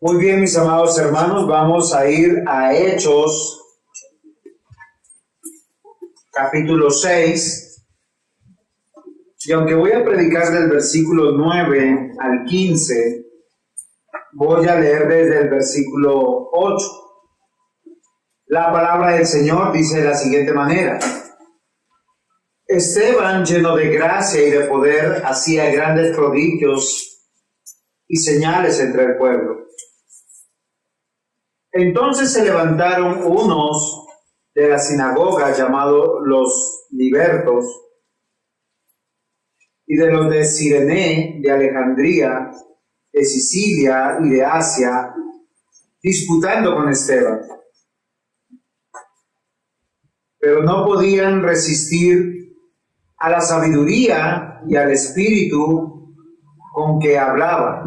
Muy bien, mis amados hermanos, vamos a ir a Hechos, capítulo 6. Y aunque voy a predicar del versículo 9 al 15, voy a leer desde el versículo 8. La palabra del Señor dice de la siguiente manera: Esteban, lleno de gracia y de poder, hacía grandes prodigios y señales entre el pueblo. Entonces se levantaron unos de la sinagoga llamados los libertos y de los de Cirene, de Alejandría, de Sicilia y de Asia, disputando con Esteban. Pero no podían resistir a la sabiduría y al espíritu con que hablaba.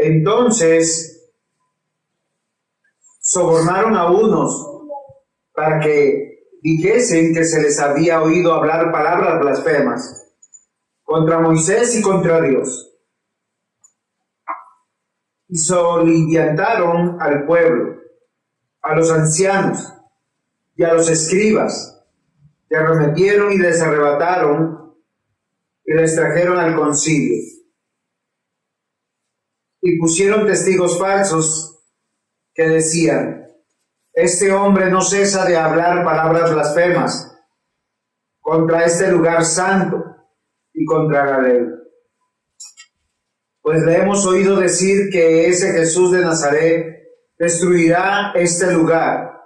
Entonces sobornaron a unos para que dijesen que se les había oído hablar palabras blasfemas contra Moisés y contra Dios. Y soliviantaron al pueblo, a los ancianos y a los escribas, y arremetieron y les arrebataron y les trajeron al concilio. Y pusieron testigos falsos que decían: este hombre no cesa de hablar palabras blasfemas contra este lugar santo y contra la ley. Pues le hemos oído decir que ese Jesús de Nazaret destruirá este lugar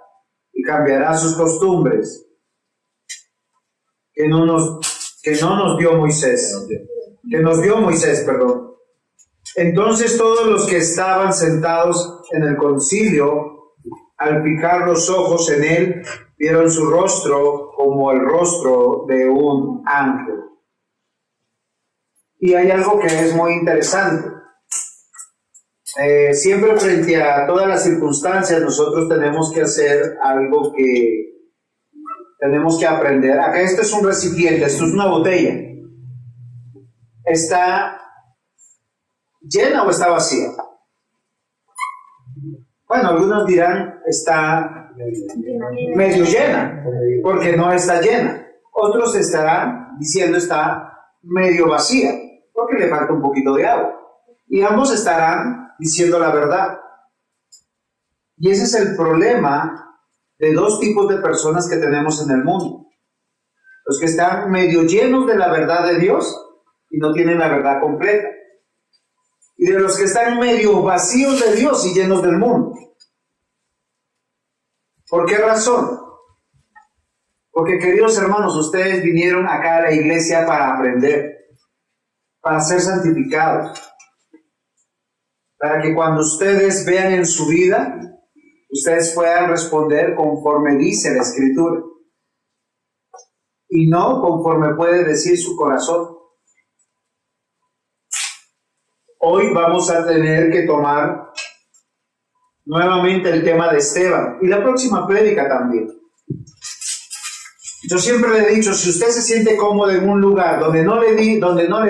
y cambiará sus costumbres que nos dio Moisés. Entonces todos los que estaban sentados en el concilio, al fijar los ojos en él, vieron su rostro como el rostro de un ángel. Y hay algo que es muy interesante. Siempre frente a todas las circunstancias nosotros tenemos que hacer algo que tenemos que aprender. Acá esto es un recipiente, esto es una botella. ¿Está llena o está vacía? Bueno, algunos dirán está medio llena, porque no está llena. Otros estarán diciendo está medio vacía, porque le falta un poquito de agua. Y ambos estarán diciendo la verdad. Y ese es el problema de dos tipos de personas que tenemos en el mundo: los que están medio llenos de la verdad de Dios y no tienen la verdad completa, y de los que están medio vacíos de Dios y llenos del mundo. ¿Por qué razón? Porque, queridos hermanos, ustedes vinieron acá a la iglesia para aprender, para ser santificados, para que cuando ustedes vean en su vida, ustedes puedan responder conforme dice la Escritura y no conforme puede decir su corazón. Hoy vamos a tener que tomar nuevamente el tema de Esteban y la próxima prédica también. Yo siempre le he dicho, si usted se siente cómodo en un lugar donde no le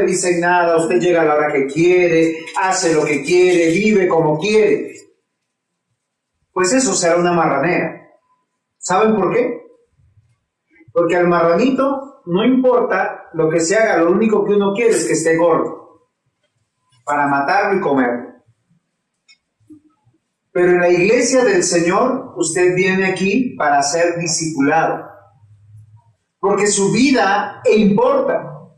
dicen nada, usted llega a la hora que quiere, hace lo que quiere, vive como quiere, pues eso será una marranera. ¿Saben por qué? Porque al marranito no importa lo que se haga, lo único que uno quiere es que esté gordo, para matarlo y comerlo. Pero en la iglesia del Señor, usted viene aquí para ser discipulado, porque su vida importa.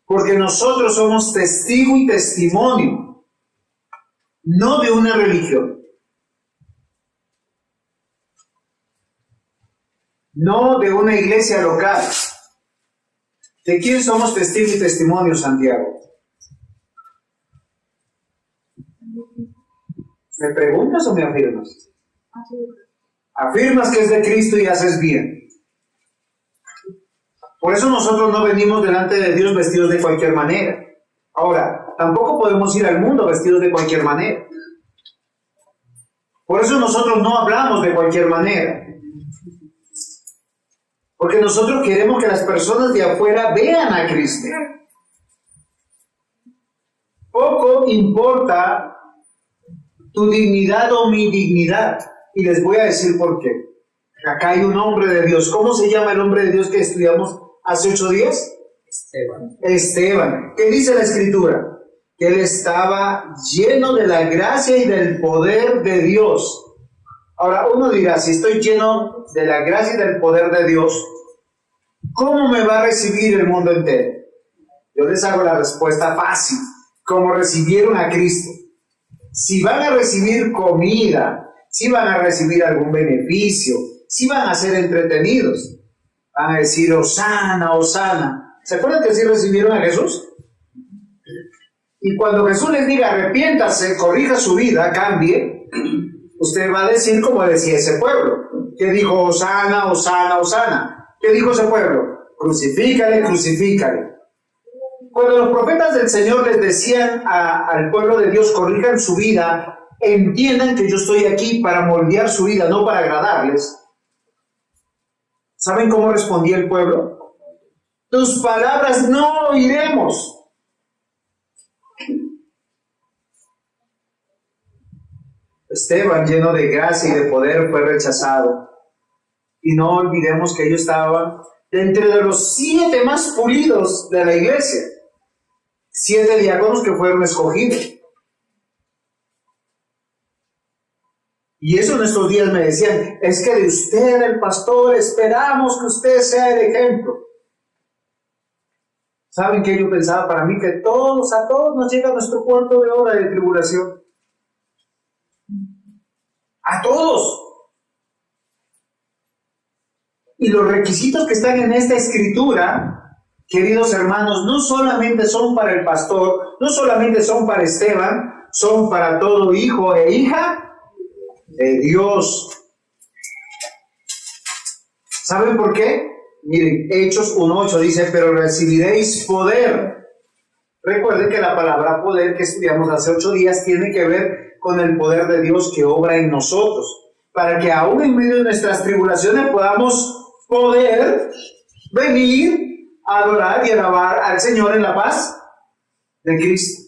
Porque nosotros somos testigo y testimonio, no de una religión, no de una iglesia local. ¿De quién somos testigo y testimonio, Santiago? ¿Me preguntas o me afirmas? Afirmas que es de Cristo y haces bien. Por eso nosotros no venimos delante de Dios vestidos de cualquier manera. Ahora, tampoco podemos ir al mundo vestidos de cualquier manera. Por eso nosotros no hablamos de cualquier manera. Porque nosotros queremos que las personas de afuera vean a Cristo. Poco importa tu dignidad o mi dignidad. Y les voy a decir por qué. Acá hay un hombre de Dios. ¿Cómo se llama el hombre de Dios que estudiamos hace 8 días? Esteban. ¿Qué dice la Escritura? Que él estaba lleno de la gracia y del poder de Dios. Ahora uno dirá, si estoy lleno de la gracia y del poder de Dios, ¿cómo me va a recibir el mundo entero? Yo les hago la respuesta fácil, como recibieron a Cristo. Si van a recibir comida, si van a recibir algún beneficio, si van a ser entretenidos, van a decir, Hosana, Hosana. ¿Se acuerdan que sí recibieron a Jesús? Y cuando Jesús les diga, arrepiéntase, corrija su vida, cambie, usted va a decir como decía ese pueblo, que dijo, Hosana, Hosana, Hosana. ¿Qué dijo ese pueblo? Crucifícale, crucifícale. Cuando los profetas del Señor les decían al pueblo de Dios, corrijan su vida, entiendan que yo estoy aquí para moldear su vida, no para agradarles. ¿Saben cómo respondía el pueblo? Tus palabras no oiremos. Esteban, lleno de gracia y de poder, fue rechazado. Y no olvidemos que ellos estaban dentro de los 7 más pulidos de la iglesia. 7 diáconos que fueron escogidos. Y eso en estos días me decían, es que de usted, el pastor, esperamos que usted sea el ejemplo. ¿Saben qué yo pensaba para mí? Que a todos nos llega nuestro cuarto de hora de tribulación. A todos. Y los requisitos que están en esta escritura, queridos hermanos, no solamente son para el pastor, no solamente son para Esteban, son para todo hijo e hija de Dios. ¿Saben por qué? Miren, Hechos 1:8 dice, pero recibiréis poder. Recuerden que la palabra poder que estudiamos hace 8 días tiene que ver con el poder de Dios que obra en nosotros, para que aún en medio de nuestras tribulaciones podamos poder venir a adorar y alabar al Señor en la paz de Cristo.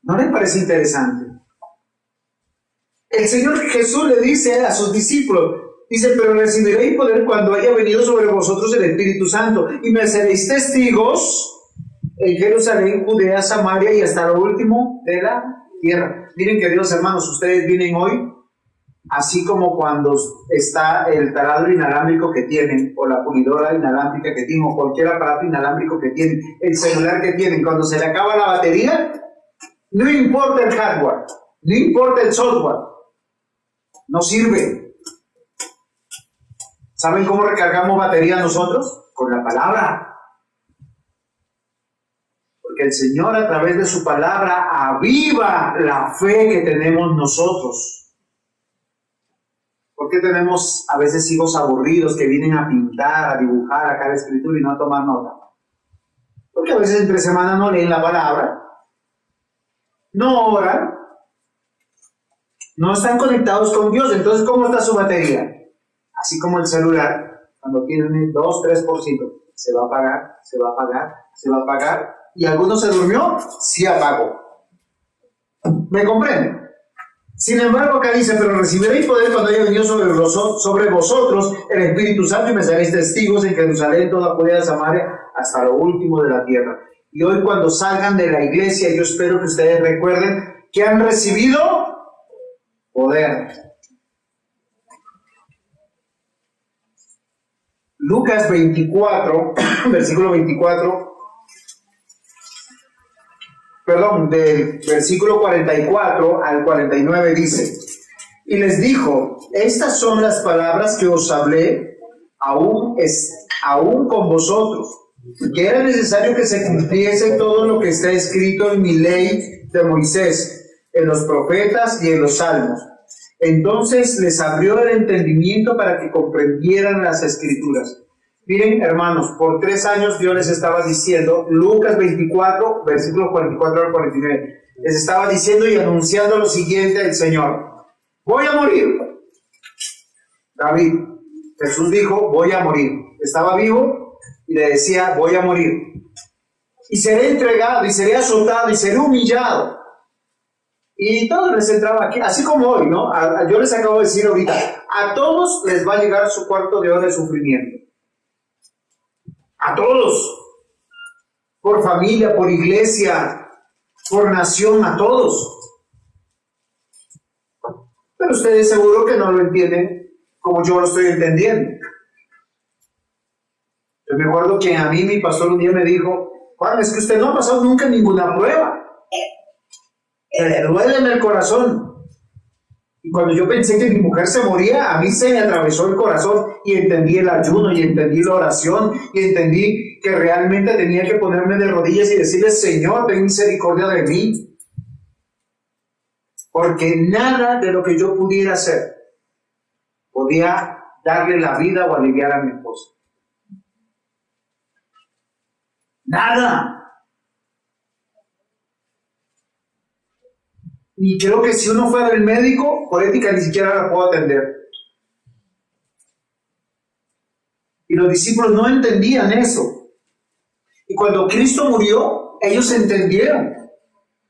¿No les parece interesante? El Señor Jesús le dice a sus discípulos, dice, pero recibiréis poder cuando haya venido sobre vosotros el Espíritu Santo, y me seréis testigos en Jerusalén, Judea, Samaria y hasta lo último de la tierra. Miren, queridos hermanos, ustedes vienen hoy, así como cuando está el taladro inalámbrico que tienen, o la pulidora inalámbrica que tienen, o cualquier aparato inalámbrico que tienen, el celular que tienen, cuando se le acaba la batería, no importa el hardware, no importa el software, no sirve. ¿Saben cómo recargamos batería nosotros? Con la palabra. Porque el Señor a través de su palabra aviva la fe que tenemos nosotros. ¿Por qué tenemos a veces hijos aburridos que vienen a pintar, a dibujar acá la escritura y no a tomar nota? Porque a veces entre semana no leen la palabra, no oran, no están conectados con Dios. Entonces, ¿cómo está su batería? Así como el celular, cuando tiene 2-3%, se va a apagar, se va a apagar, se va a apagar, y alguno se durmió, sí apagó. ¿Me comprenden? Sin embargo, acá dice, pero recibiréis poder cuando haya venido sobre vosotros el Espíritu Santo y me seréis testigos en Jerusalén, toda Judea, Samaria, hasta lo último de la tierra. Y hoy cuando salgan de la iglesia, yo espero que ustedes recuerden que han recibido poder. Lucas 24, versículo 24, del versículo 44 al 49 dice, y les dijo, estas son las palabras que os hablé aún con vosotros, que era necesario que se cumpliese todo lo que está escrito en mi ley de Moisés, en los profetas y en los salmos. Entonces les abrió el entendimiento para que comprendieran las escrituras. Miren, hermanos, por 3 años Dios les estaba diciendo, Lucas 24, versículos 44 al 49, les estaba diciendo y anunciando lo siguiente del Señor. Voy a morir. David, Jesús dijo, voy a morir. Estaba vivo y le decía, voy a morir. y seré entregado, y seré azotado, y seré humillado. Y todos les entraba aquí, así como hoy, ¿no? Yo les acabo de decir ahorita, a todos les va a llegar su cuarto de hora de sufrimiento. A todos. Por familia, por iglesia, por nación, a todos. Pero ustedes seguro que no lo entienden como yo lo estoy entendiendo. Yo me acuerdo que a mí mi pastor un día me dijo: Juan, es que usted no ha pasado nunca ninguna prueba. Le duele en el corazón. Y cuando yo pensé que mi mujer se moría, a mí se me atravesó el corazón y entendí el ayuno y entendí la oración y entendí que realmente tenía que ponerme de rodillas y decirle: Señor, ten misericordia de mí. Porque nada de lo que yo pudiera hacer podía darle la vida o aliviar a mi esposa. Nada. Y creo que si uno fuera el médico, por ética ni siquiera la puedo atender. Y los discípulos no entendían eso. Y cuando Cristo murió, ellos entendieron.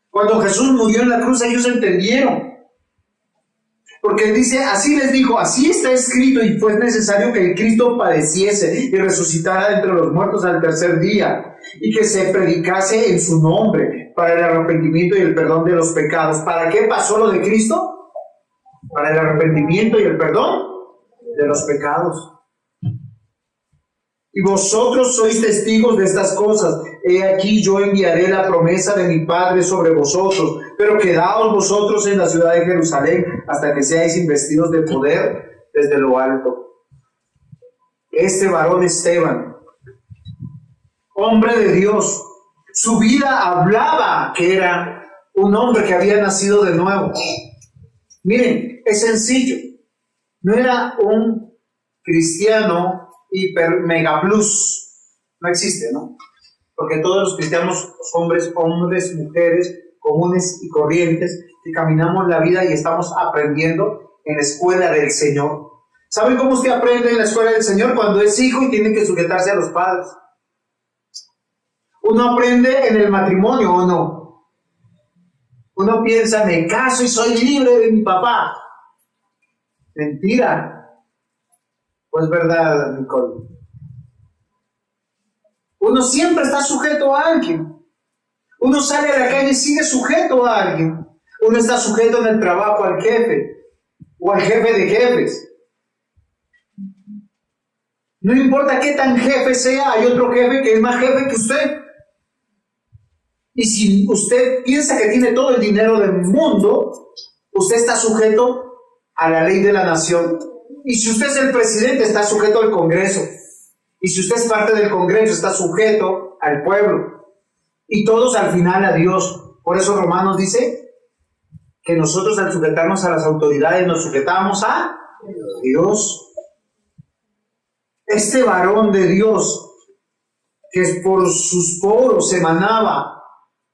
Cuando Jesús murió en la cruz, ellos entendieron. Porque él dice, así les dijo, así está escrito, y fue necesario que el Cristo padeciese y resucitara entre los muertos al tercer día, y que se predicase en su nombre para el arrepentimiento y el perdón de los pecados. ¿Para qué pasó lo de Cristo? Para el arrepentimiento y el perdón de los pecados. Y vosotros sois testigos de estas cosas. He aquí yo enviaré la promesa de mi Padre sobre vosotros, pero quedaos vosotros en la ciudad de Jerusalén hasta que seáis investidos de poder desde lo alto. Este varón Esteban, hombre de Dios, su vida hablaba que era un hombre que había nacido de nuevo. Miren, es sencillo. No era un cristiano hiper mega plus. No existe, ¿no? Porque todos los cristianos, los hombres, mujeres, comunes y corrientes, que caminamos la vida y estamos aprendiendo en la escuela del Señor. ¿Saben cómo usted aprende en la escuela del Señor? Cuando es hijo y tiene que sujetarse a los padres. Uno aprende en el matrimonio, ¿o no? Uno piensa, me caso y soy libre de mi papá. Mentira. Pues verdad, Nicole. Uno siempre está sujeto a alguien. Uno sale a la calle y sigue sujeto a alguien. Uno está sujeto en el trabajo al jefe o al jefe de jefes. No importa qué tan jefe sea, hay otro jefe que es más jefe que usted. Y si usted piensa que tiene todo el dinero del mundo, usted está sujeto a la ley de la nación. Y si usted es el presidente, está sujeto al Congreso. Y si usted es parte del Congreso, está sujeto al pueblo. Y todos al final a Dios. Por eso Romanos dice que nosotros al sujetarnos a las autoridades nos sujetamos a Dios. Este varón de Dios, que por sus poros emanaba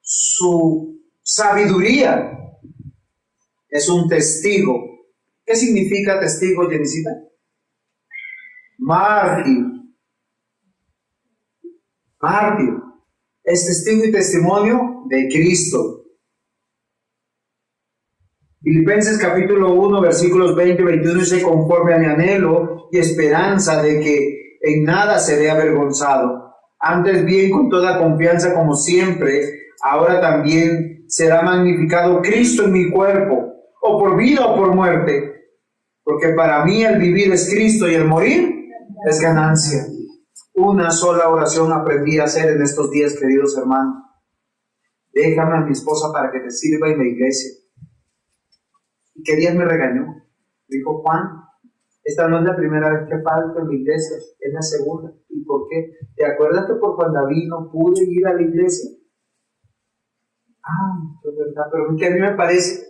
su sabiduría, es un testigo. ¿Qué significa testigo, Jenicita? Mártir. Mártir. Es testigo y testimonio de Cristo. Filipenses capítulo 1, versículos 20 y 21 dice: conforme a mi anhelo y esperanza de que en nada seré avergonzado, antes bien con toda confianza como siempre, ahora también será magnificado Cristo en mi cuerpo, o por vida o por muerte. Porque para mí el vivir es Cristo y el morir es ganancia. Una sola oración aprendí a hacer en estos días, queridos hermanos. Déjame a mi esposa para que te sirva en la iglesia. ¿Y qué día me regañó? Dijo: Juan, esta no es la primera vez que falto en la iglesia, es la segunda. ¿Y por qué? ¿Te acuerdas que por cuando David no pude ir a la iglesia? Es verdad, pero que a mí me parece...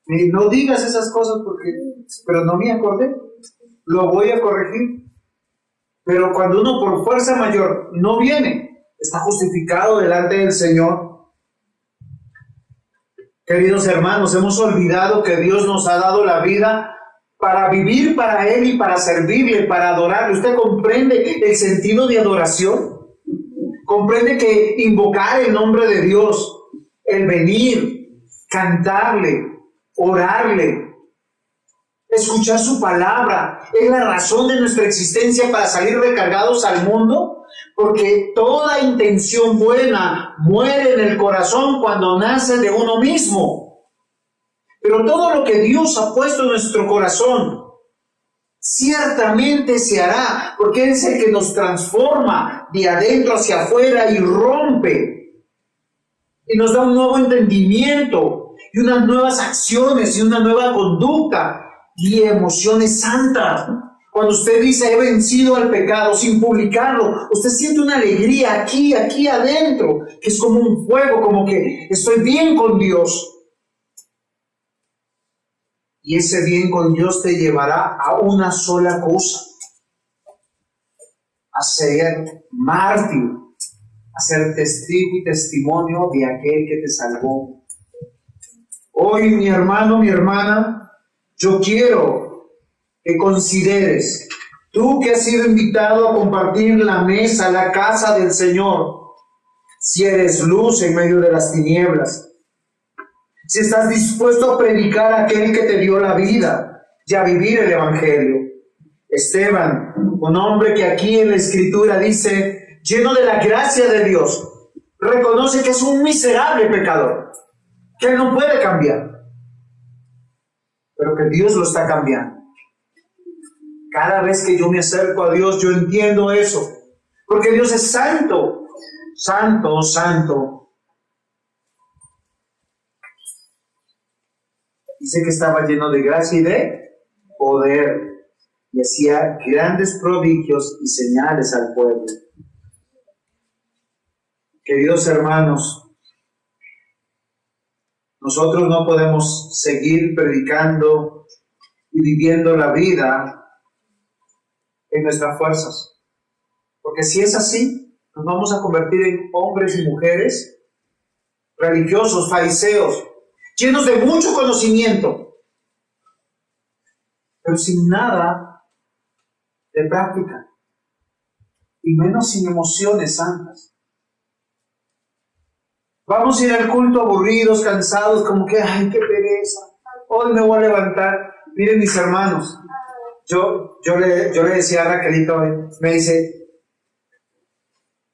No digas esas cosas pero no me acordé. Lo voy a corregir. Pero cuando uno por fuerza mayor no viene, está justificado delante del Señor. Queridos hermanos, hemos olvidado que Dios nos ha dado la vida para vivir para Él y para servirle, para adorarle. ¿Usted comprende el sentido de adoración? Comprende que invocar el nombre de Dios, el venir, cantarle, orarle, escuchar su palabra, es la razón de nuestra existencia para salir recargados al mundo, porque toda intención buena muere en el corazón cuando nace de uno mismo. Pero todo lo que Dios ha puesto en nuestro corazón, ciertamente se hará, porque Él es el que nos transforma de adentro hacia afuera y rompe, y nos da un nuevo entendimiento, y unas nuevas acciones, y una nueva conducta, y emociones santas. Cuando usted dice, he vencido al pecado sin publicarlo, usted siente una alegría aquí adentro, que es como un fuego, como que estoy bien con Dios. Y ese bien con Dios te llevará a una sola cosa: a ser mártir, a ser testigo y testimonio de aquel que te salvó. Hoy, mi hermano, mi hermana, yo quiero que consideres, tú que has sido invitado a compartir la mesa, la casa del Señor, si eres luz en medio de las tinieblas, si estás dispuesto a predicar a aquel que te dio la vida y a vivir el Evangelio. Esteban, un hombre que aquí en la Escritura dice, lleno de la gracia de Dios, reconoce que es un miserable pecador, que él no puede cambiar, pero que Dios lo está cambiando. Cada vez que yo me acerco a Dios, yo entiendo eso, porque Dios es santo, santo, santo. Dice que estaba lleno de gracia y de poder, y hacía grandes prodigios y señales al pueblo. Queridos hermanos, nosotros no podemos seguir predicando y viviendo la vida en nuestras fuerzas, porque si es así, nos vamos a convertir en hombres y mujeres religiosos, fariseos, llenos de mucho conocimiento, pero sin nada de práctica, y menos sin emociones santas. Vamos a ir al culto aburridos, cansados, como que, ay, qué pereza, hoy me voy a levantar. Miren, mis hermanos, yo le decía a Raquelito hoy, me dice,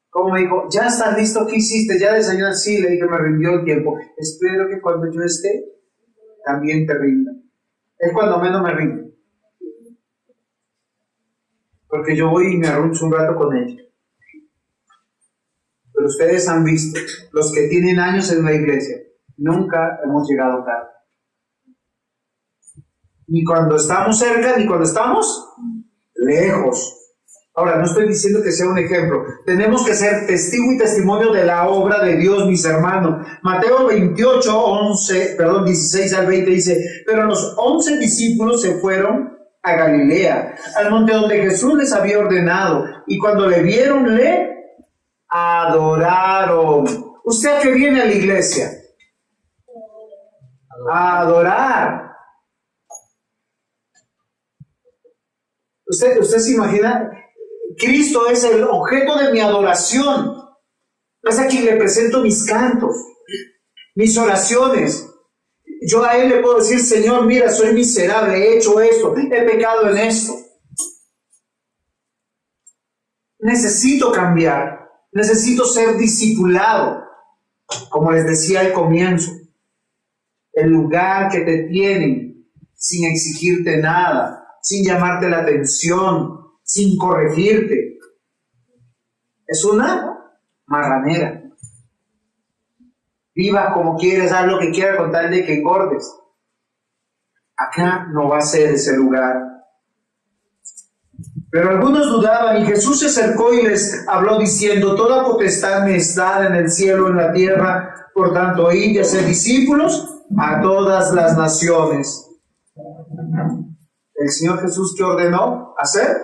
¿cómo me dijo? ¿Ya estás listo? ¿Qué hiciste? ¿Ya desayunaste? Sí, le dije, me rindió el tiempo. Espero que cuando yo esté, también te rinda. Es cuando menos me rinde. Porque yo voy y me arruncho un rato con ella. Pero ustedes han visto, los que tienen años en la iglesia, nunca hemos llegado tarde. Ni cuando estamos cerca, ni cuando estamos lejos. Ahora, no estoy diciendo que sea un ejemplo. Tenemos que ser testigo y testimonio de la obra de Dios, mis hermanos. Mateo 16 al 20 dice, pero los 11 discípulos se fueron a Galilea, al monte donde Jesús les había ordenado, y cuando le vieron, le adoraron. ¿Usted a qué viene a la iglesia? A adorar. ¿Usted se imagina? Cristo es el objeto de mi adoración. Es a quien le presento mis cantos, mis oraciones. Yo a Él le puedo decir, Señor, mira, soy miserable, he hecho esto, he pecado en esto. Necesito cambiar, necesito ser discipulado. Como les decía al comienzo, el lugar que te tienen sin exigirte nada, sin llamarte la atención, sin corregirte, es una marranera. Viva como quieres, haz lo que quieras con tal de que engordes. Acá no va a ser ese lugar. Pero algunos dudaban, y Jesús se acercó y les habló diciendo, toda potestad me es dada en el cielo y en la tierra, por tanto, id y haced discípulos a todas las naciones. El Señor Jesús, ¿qué ordenó hacer?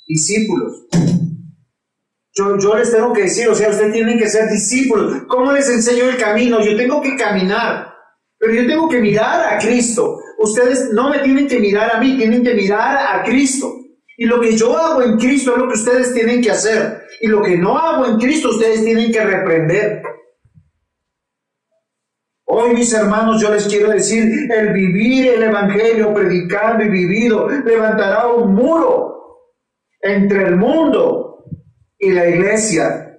Discípulos. Yo les tengo que decir, o sea, ustedes tienen que ser discípulos. ¿Cómo les enseño el camino? Yo tengo que caminar, pero yo tengo que mirar a Cristo. Ustedes no me tienen que mirar a mí, tienen que mirar a Cristo. Y lo que yo hago en Cristo es lo que ustedes tienen que hacer. Y lo que no hago en Cristo, ustedes tienen que reprender. Hoy, mis hermanos, yo les quiero decir, el vivir el Evangelio, predicando y vivido, levantará un muro entre el mundo y la iglesia,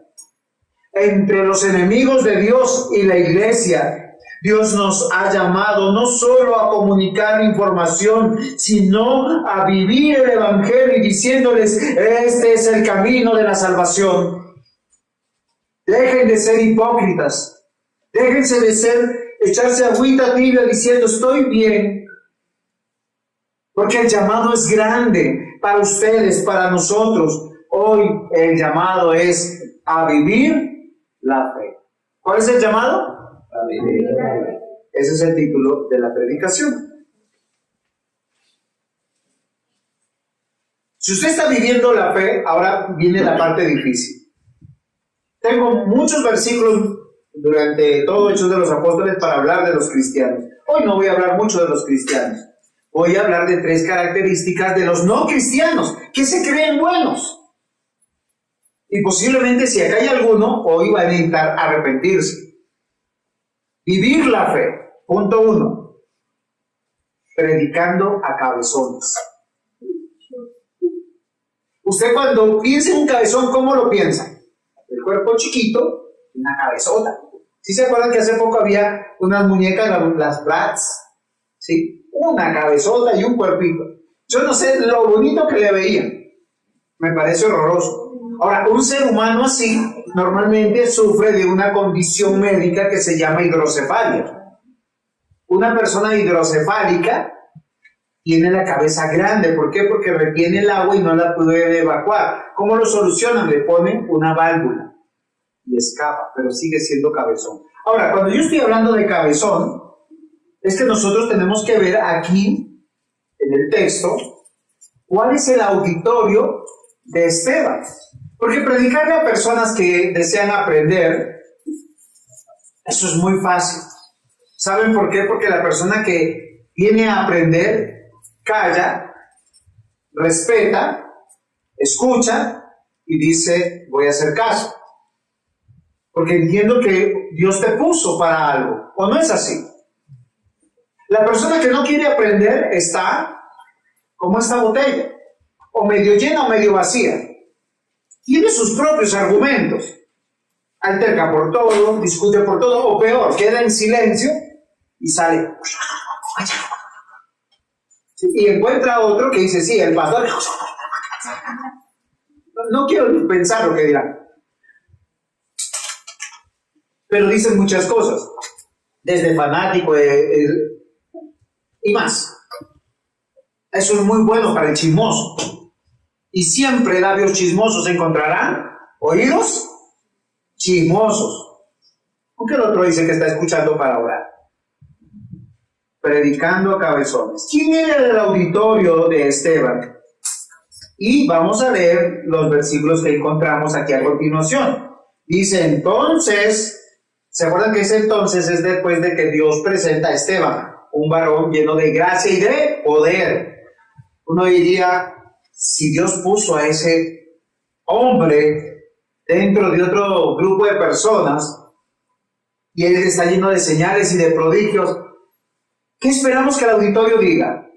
entre los enemigos de Dios y la iglesia. Dios nos ha llamado no solo a comunicar información, sino a vivir el Evangelio y diciéndoles, este es el camino de la salvación. Dejen de ser hipócritas, déjense de echarse agüita tibia diciendo, estoy bien, porque el llamado es grande para ustedes, para nosotros. Hoy el llamado es a vivir la fe. ¿Cuál es el llamado? Ese es el título de la predicación. Si usted está viviendo la fe, ahora viene la parte difícil. Tengo muchos versículos durante todo Hechos de los Apóstoles para hablar de los cristianos. Hoy no voy a hablar mucho de los cristianos. Voy a hablar de 3 características de los no cristianos que se creen buenos. Y posiblemente si acá hay alguno, hoy va a necesitar arrepentirse. Vivir la fe. Punto 1. Predicando a cabezones. Usted cuando piensa en un cabezón, ¿cómo lo piensa? El cuerpo chiquito y una cabezota. ¿Sí se acuerdan que hace poco había unas muñecas, las Bratz? ¿Sí? Una cabezota y un cuerpito. Yo no sé lo bonito que le veían. Me parece horroroso. Ahora, un ser humano así normalmente sufre de una condición médica que se llama hidrocefalia. Una persona hidrocefálica tiene la cabeza grande. ¿Por qué? Porque retiene el agua y no la puede evacuar. ¿Cómo lo solucionan? Le ponen una válvula y escapa, pero sigue siendo cabezón. Ahora, cuando yo estoy hablando de cabezón, es que nosotros tenemos que ver aquí, en el texto, cuál es el auditorio de Esteban. Porque predicarle a personas que desean aprender, eso es muy fácil. ¿Saben por qué? Porque la persona que viene a aprender, calla, respeta, escucha y dice, voy a hacer caso. Porque entiendo que Dios te puso para algo, ¿o no es así? La persona que no quiere aprender está como esta botella, o medio llena o medio vacía. Tiene sus propios argumentos. Alterca por todo, discute por todo, o peor, queda en silencio y sale. Y encuentra otro que dice, sí, el pastor. No quiero pensar lo que dirán. Pero dicen muchas cosas. Desde fanático y más. Eso es muy bueno para el chismoso. Y siempre labios chismosos encontrarán oídos chismosos. Aunque el otro dice que está escuchando para orar. Predicando a cabezones. ¿Quién era el auditorio de Esteban? Y vamos a leer los versículos que encontramos aquí a continuación. Dice entonces, ¿se acuerdan que ese entonces es después de que Dios presenta a Esteban? Un varón lleno de gracia y de poder. Uno diría, si Dios puso a ese hombre dentro de otro grupo de personas y él está lleno de señales y de prodigios, ¿qué esperamos que el auditorio diga?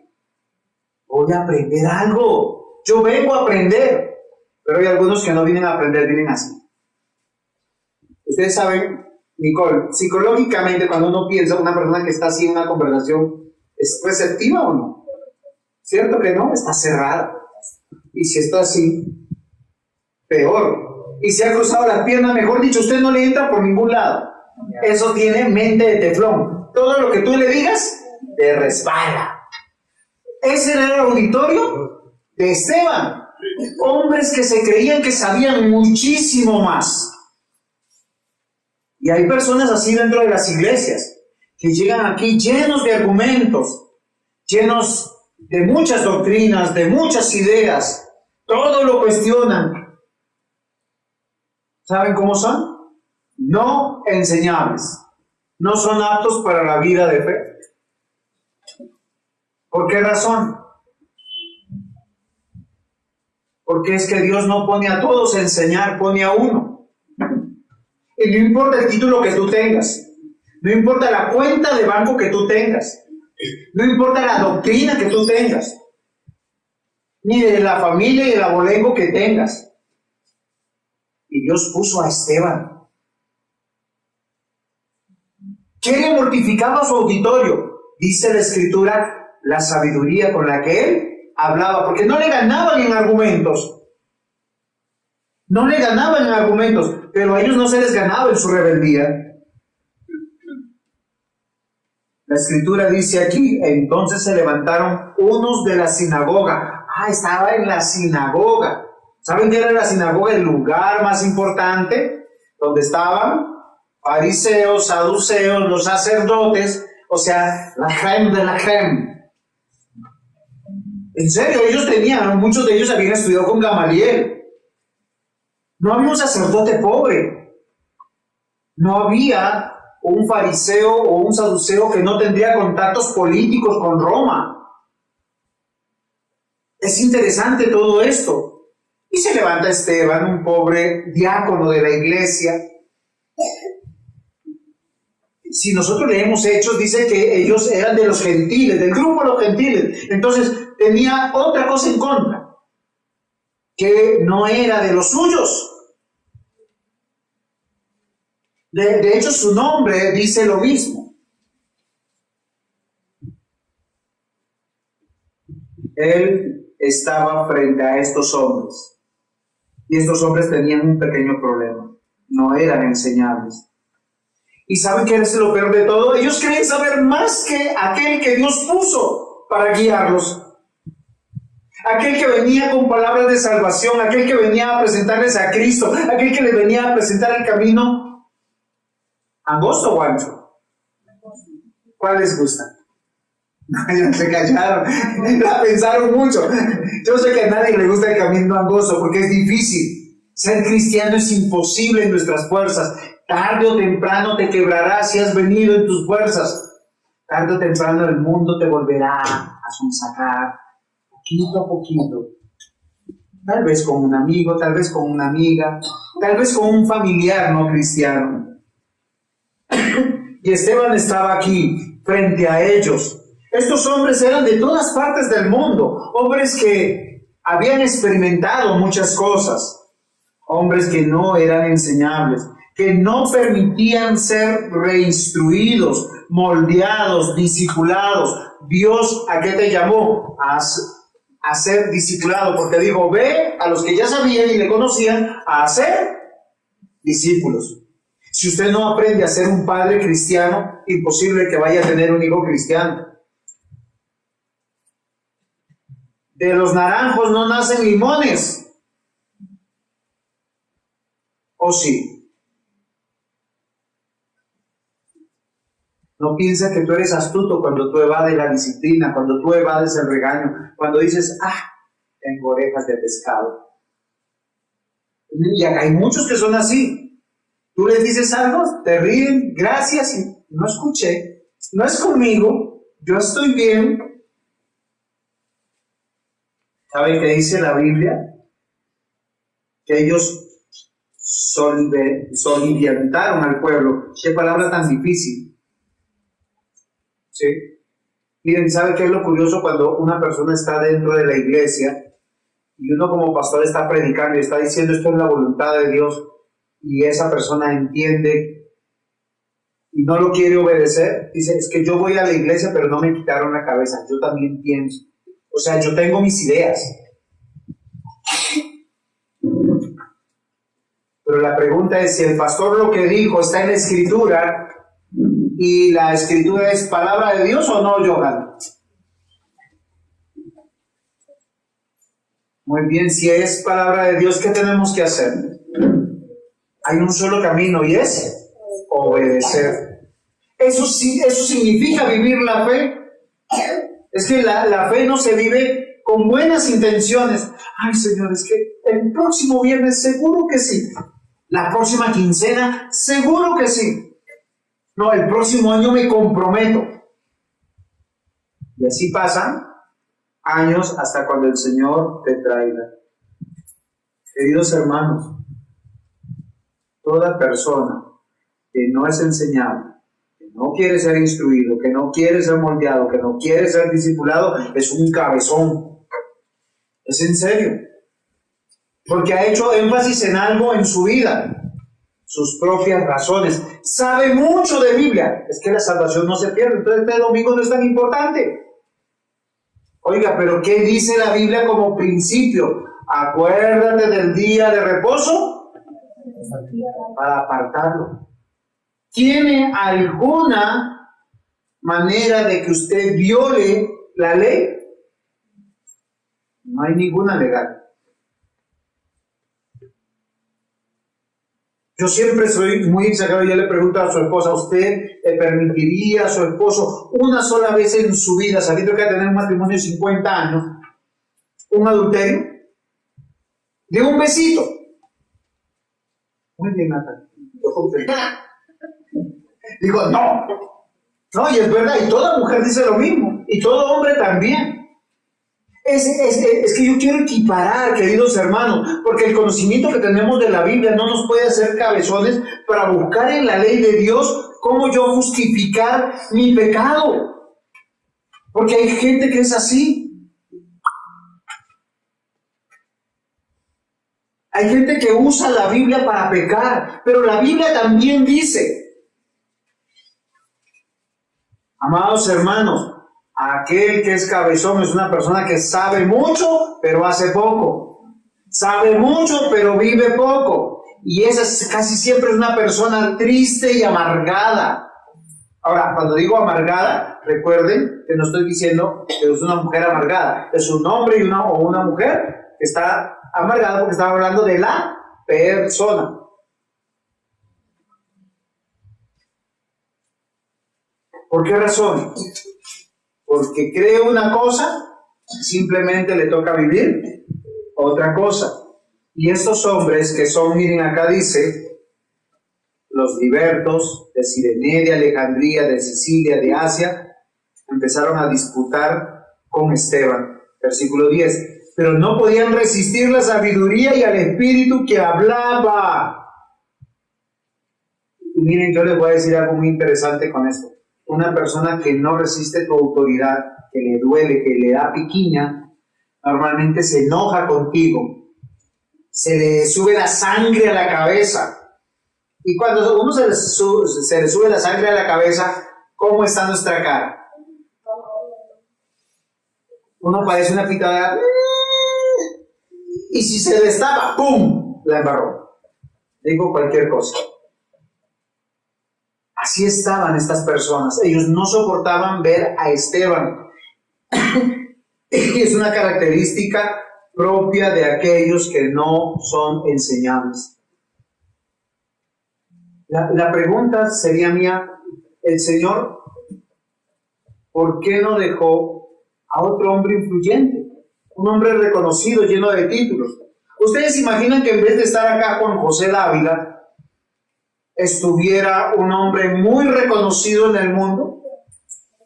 Voy a aprender algo, yo vengo a aprender. Pero hay algunos que no vienen a aprender, vienen así. Ustedes saben, Nicole, psicológicamente cuando uno piensa una persona que está así en una conversación, ¿es receptiva o no? ¿Cierto que no? Está cerrada. Y si está así, peor. Y si ha cruzado las piernas, mejor dicho, usted no le entra por ningún lado. Eso tiene mente de teflón. Todo lo que tú le digas, te resbala. Ese era el auditorio de Esteban. Hombres que se creían que sabían muchísimo más. Y hay personas así dentro de las iglesias, que llegan aquí llenos de argumentos, llenos de muchas doctrinas, de muchas ideas. Todo lo cuestionan. ¿Saben cómo son? No enseñables. No son aptos para la vida de fe. ¿Por qué razón? Porque es que Dios no pone a todos a enseñar, pone a uno. Y no importa el título que tú tengas, no importa la cuenta de banco que tú tengas, no importa la doctrina que tú tengas, ni de la familia y el abolengo que tengas. Y Dios puso a Esteban. ¿Qué le mortificaba a su auditorio? Dice la Escritura, la sabiduría con la que él hablaba, porque no le ganaban en argumentos. No le ganaban en argumentos, pero a ellos no se les ganaba en su rebeldía. La Escritura dice aquí, entonces se levantaron unos de la sinagoga. Estaba en la sinagoga. ¿Saben qué era la sinagoga? El lugar más importante, donde estaban fariseos, saduceos, los sacerdotes, o sea, la crème de la crème. En serio, muchos de ellos habían estudiado con Gamaliel. No había un sacerdote pobre. No había un fariseo o un saduceo que no tendría contactos políticos con Roma. Es interesante todo esto. Y se levanta Esteban, un pobre diácono de la iglesia. Si nosotros leemos Hechos, dice que ellos eran de los gentiles, del grupo de los gentiles. Entonces tenía otra cosa en contra, que no era de los suyos. De hecho, su nombre dice lo mismo. Él estaba frente a estos hombres. Y estos hombres tenían un pequeño problema. No eran enseñables. ¿Y saben qué es lo peor de todo? Ellos creen saber más que aquel que Dios puso para guiarlos. Aquel que venía con palabras de salvación, aquel que venía a presentarles a Cristo, aquel que les venía a presentar el camino. ¿Angosto o ancho? ¿Cuál les gusta? Ya se callaron, la pensaron mucho. Yo sé que a nadie le gusta el camino angosto porque es difícil. Ser cristiano es imposible en nuestras fuerzas. Tarde o temprano te quebrarás si has venido en tus fuerzas. Tarde o temprano el mundo te volverá a sonsacar, poquito a poquito. Tal vez con un amigo, tal vez con una amiga, tal vez con un familiar no cristiano. Y Esteban estaba aquí, frente a ellos. Estos hombres eran de todas partes del mundo, hombres que habían experimentado muchas cosas, hombres que no eran enseñables, que no permitían ser reinstruidos, moldeados, discipulados. Dios, ¿a qué te llamó? A ser discipulado, porque dijo, ve a los que ya sabían y le conocían a hacer discípulos. Si usted no aprende a ser un padre cristiano, imposible que vaya a tener un hijo cristiano. De los naranjos no nacen limones. ¿O sí? No pienses que tú eres astuto cuando tú evades la disciplina, cuando tú evades el regaño, cuando dices, tengo orejas de pescado. Y acá hay muchos que son así. Tú les dices algo, te ríen, gracias, y no escuché, no es conmigo, yo estoy bien. ¿Saben qué dice la Biblia? Que ellos soliviantaron al pueblo. Qué palabra tan difícil. ¿Sí? Miren, ¿saben qué es lo curioso cuando una persona está dentro de la iglesia y uno como pastor está predicando y está diciendo esto es la voluntad de Dios y esa persona entiende y no lo quiere obedecer? Dice, es que yo voy a la iglesia pero no me quitaron la cabeza, yo también pienso. O sea, yo tengo mis ideas. Pero la pregunta es si el pastor lo que dijo está en la Escritura y la Escritura es palabra de Dios o no, Johan. Muy bien, si es palabra de Dios, ¿qué tenemos que hacer? Hay un solo camino y es obedecer. Eso significa vivir la fe. Es que la fe no se vive con buenas intenciones. Ay, Señor, es que el próximo viernes seguro que sí. La próxima quincena seguro que sí. No, el próximo año me comprometo. Y así pasan años hasta cuando el Señor te traiga. Queridos hermanos, toda persona que no es enseñado, que no quiere ser instruido, que no quiere ser moldeado, que no quiere ser discipulado, es un cabezón. Es en serio. Porque ha hecho énfasis en algo en su vida, sus propias razones. Sabe mucho de Biblia. Es que la salvación no se pierde, entonces este domingo no es tan importante. Oiga, pero ¿qué dice la Biblia como principio? Acuérdate del día de reposo para apartarlo. ¿Tiene alguna manera de que usted viole la ley? No hay ninguna legal. Yo siempre soy muy exagerado. Yo le pregunto a su esposa, ¿usted le permitiría a su esposo una sola vez en su vida, sabiendo que va a tener un matrimonio de 50 años, un adulterio? De un besito. Muy bien, Natalia. Digo, no. No, y es verdad, y toda mujer dice lo mismo, y todo hombre también. Es que yo quiero equiparar, queridos hermanos, porque el conocimiento que tenemos de la Biblia no nos puede hacer cabezones para buscar en la ley de Dios cómo yo justificar mi pecado. Porque hay gente que es así. Hay gente que usa la Biblia para pecar, pero la Biblia también dice, amados hermanos, aquel que es cabezón es una persona que sabe mucho, pero hace poco. Sabe mucho, pero vive poco. Y esa casi siempre es una persona triste y amargada. Ahora, cuando digo amargada, recuerden que no estoy diciendo que es una mujer amargada. Es un hombre o una mujer que está amargada porque estaba hablando de la persona. ¿Por qué razón? Porque cree una cosa, simplemente le toca vivir otra cosa. Y estos hombres que son, miren acá dice, los libertos de Cirene, de Alejandría, de Sicilia, de Asia, empezaron a disputar con Esteban. Versículo 10. Pero no podían resistir la sabiduría y al espíritu que hablaba. Y miren, yo les voy a decir algo muy interesante con esto. Una persona que no resiste tu autoridad, que le duele, que le da piquiña, normalmente se enoja contigo, se le sube la sangre a la cabeza. Y cuando a uno se le sube la sangre a la cabeza, ¿cómo está nuestra cara? Uno parece una pitada, y si se destapa, ¡pum!, la embarró. Digo cualquier cosa. Así estaban estas personas. Ellos no soportaban ver a Esteban. Es una característica propia de aquellos que no son enseñables. La pregunta sería mía, el Señor, ¿por qué no dejó a otro hombre influyente? Un hombre reconocido, lleno de títulos. ¿Ustedes imaginan que en vez de estar acá Juan José Dávila, estuviera un hombre muy reconocido en el mundo,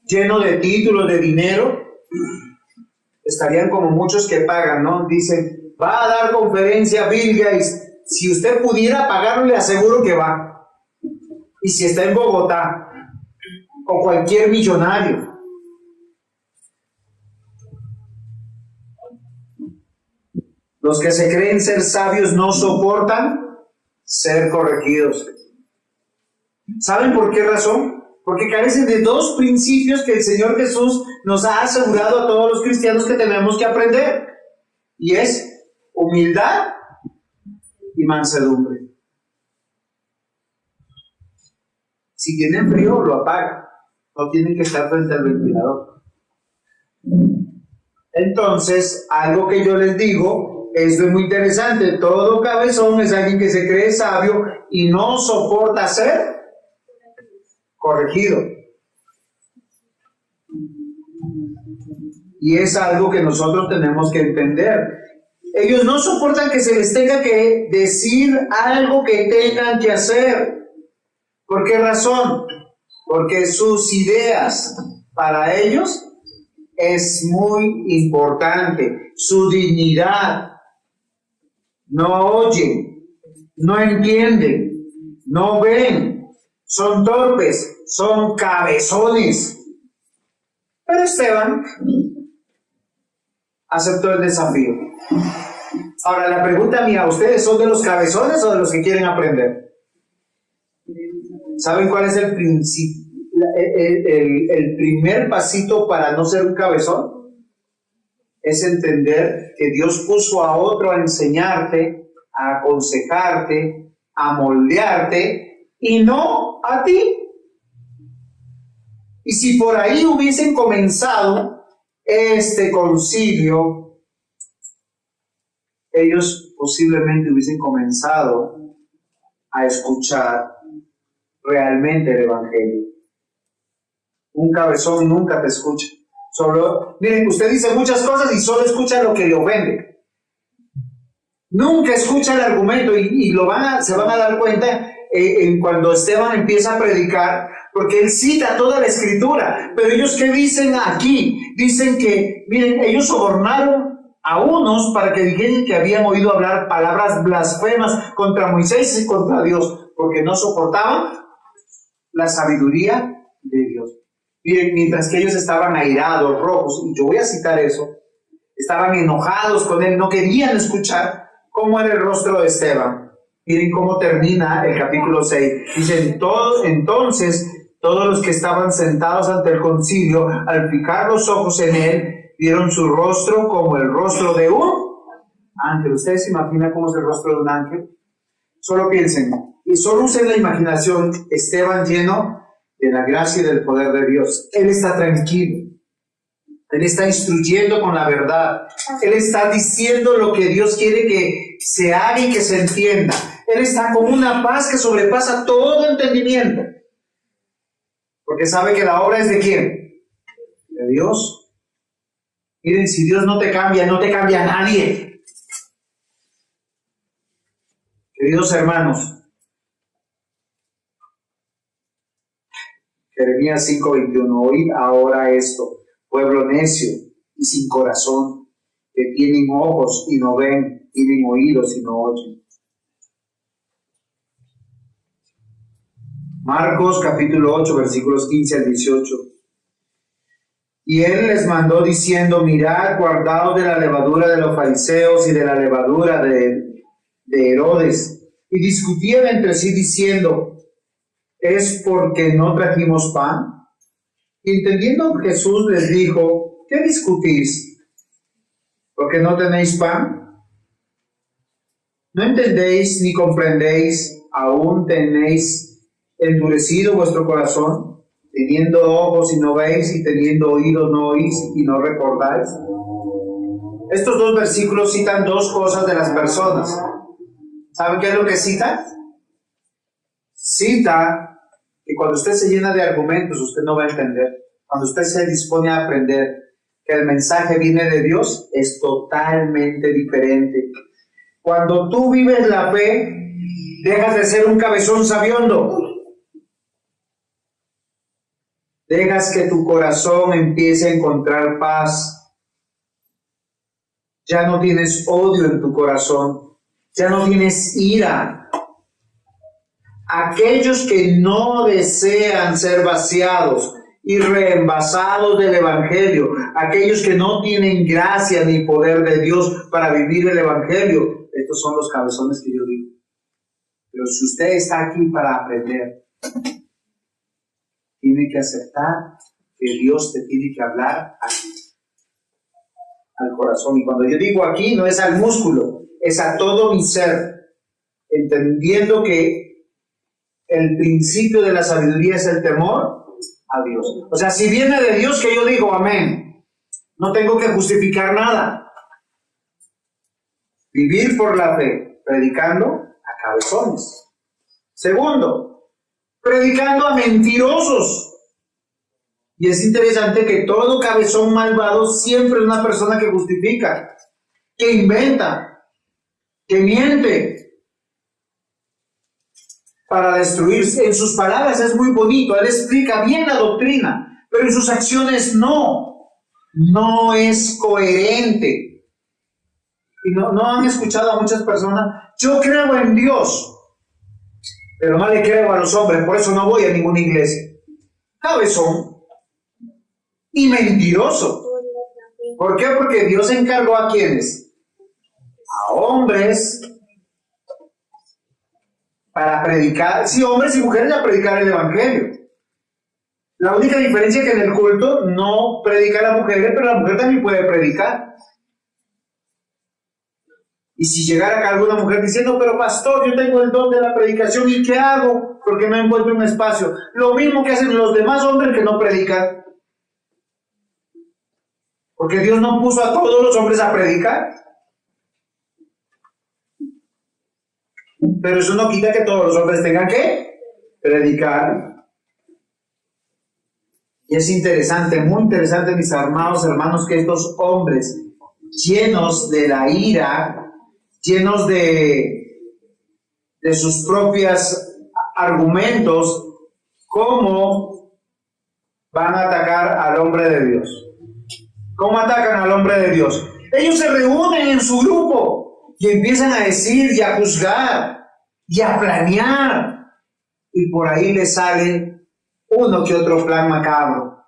lleno de títulos, de dinero? Estarían como muchos que pagan, ¿no? Dicen, va a dar conferencia Bill Gates. Si usted pudiera pagarlo, le aseguro que va. Y si está en Bogotá, o cualquier millonario. Los que se creen ser sabios no soportan ser corregidos. ¿Saben por qué razón? Porque carecen de dos principios que el Señor Jesús nos ha asegurado a todos los cristianos que tenemos que aprender. Y es humildad y mansedumbre. Si tienen frío, lo apagan. No tienen que estar frente al ventilador. Entonces, algo que yo les digo, esto es muy interesante. Todo cabezón es alguien que se cree sabio y no soporta ser corregido. Y es algo que nosotros tenemos que entender. Ellos no soportan que se les tenga que decir algo que tengan que hacer. ¿Por qué razón? Porque sus ideas para ellos es muy importante. Su dignidad. no oyen, no entienden, no ven, son torpes, son cabezones. Pero Esteban aceptó el desafío. Ahora, la pregunta mía, ¿ustedes son de los cabezones o de los que quieren aprender? ¿Saben cuál es el principio? El primer pasito para no ser un cabezón es entender que Dios puso a otro a enseñarte, a aconsejarte, a moldearte y no a ti. Y si por ahí hubiesen comenzado este concilio, ellos posiblemente hubiesen comenzado a escuchar realmente el Evangelio. Un cabezón nunca te escucha. Miren, usted dice muchas cosas y solo escucha lo que le ofende. Nunca escucha el argumento y se van a dar cuenta en cuando Esteban empieza a predicar, porque él cita toda la escritura. Pero ellos, ¿qué dicen aquí? Dicen que, miren, ellos sobornaron a unos para que dijeran que habían oído hablar palabras blasfemas contra Moisés y contra Dios, porque no soportaban la sabiduría de Dios. Miren, mientras que ellos estaban airados, rojos, y yo voy a citar eso, estaban enojados con él, no querían escuchar cómo era el rostro de Esteban. Miren cómo termina el capítulo 6. Dicen, entonces todos los que estaban sentados ante el concilio, al fijar los ojos en él, vieron su rostro como el rostro de un ángel. ¿Ustedes se imaginan cómo es el rostro de un ángel? Solo piensen, y solo usen la imaginación. Esteban lleno de la gracia y del poder de Dios. Él está tranquilo. Él está instruyendo con la verdad. Él está diciendo lo que Dios quiere que se haga y que se entienda. Él está con una paz que sobrepasa todo entendimiento. Porque sabe que la obra es de ¿quién? De Dios. Miren, si Dios no te cambia, no te cambia nadie. Queridos hermanos, Jeremías 5:21, oíd ahora esto, pueblo necio y sin corazón, que tienen ojos y no ven, tienen oídos y no oyen. Marcos capítulo 8, versículos 15 al 18. Y él les mandó diciendo, mirad, guardaos de la levadura de los fariseos y de la levadura de Herodes. Y discutían entre sí diciendo, ¿es porque no trajimos pan? Y entendiendo Jesús les dijo, ¿qué discutís? ¿Porque no tenéis pan? ¿No entendéis ni comprendéis? ¿Aún tenéis endurecido vuestro corazón? Teniendo ojos y no veis, y teniendo oídos no oís y no recordáis. Estos dos versículos citan dos cosas de las personas. ¿Saben qué es lo que cita? Cita que cuando usted se llena de argumentos, usted no va a entender. Cuando usted se dispone a aprender que el mensaje viene de Dios, es totalmente diferente. Cuando tú vives la fe, dejas de ser un cabezón sabiondo. Dejas que tu corazón empiece a encontrar paz. Ya no tienes odio en tu corazón. Ya no tienes ira. Aquellos que no desean ser vaciados y reembasados del Evangelio, aquellos que no tienen gracia ni poder de Dios para vivir el Evangelio, estos son los cabezones que yo digo. Pero si usted está aquí para aprender, tiene que aceptar que Dios te tiene que hablar aquí, al corazón. Y cuando yo digo aquí, no es al músculo, es a todo mi ser, entendiendo que el principio de la sabiduría es el temor a Dios. O sea, si viene de Dios, que yo digo amén. No tengo que justificar nada. Vivir por la fe, predicando a cabezones. Segundo, predicando a mentirosos. Y es interesante que todo cabezón malvado siempre es una persona que justifica, que inventa, que miente para destruirse. En sus palabras es muy bonito, él explica bien la doctrina, pero en sus acciones no es coherente. Y no han escuchado a muchas personas, yo creo en Dios, pero no le creo a los hombres, por eso no voy a ninguna iglesia. Cabezón y mentiroso. ¿Por qué? Porque Dios encargó a quienes, a hombres, para predicar, sí, hombres y mujeres, a predicar el evangelio. La única diferencia es que en el culto no predica a las mujeres, pero la mujer también puede predicar. Y si llegara acá alguna mujer diciendo, pero pastor, yo tengo el don de la predicación, ¿y qué hago? Porque no encuentro un espacio. Lo mismo que hacen los demás hombres que no predican. Porque Dios no puso a todos los hombres a predicar. Pero eso no quita que todos los hombres tengan que predicar. Y es interesante, muy interesante, mis amados hermanos, que estos hombres llenos de la ira, llenos de sus propios argumentos, ¿cómo van a atacar al hombre de Dios? ¿Cómo atacan al hombre de Dios? Ellos se reúnen en su grupo y empiezan a decir y a juzgar y a planear. Y por ahí les sale uno que otro plan macabro.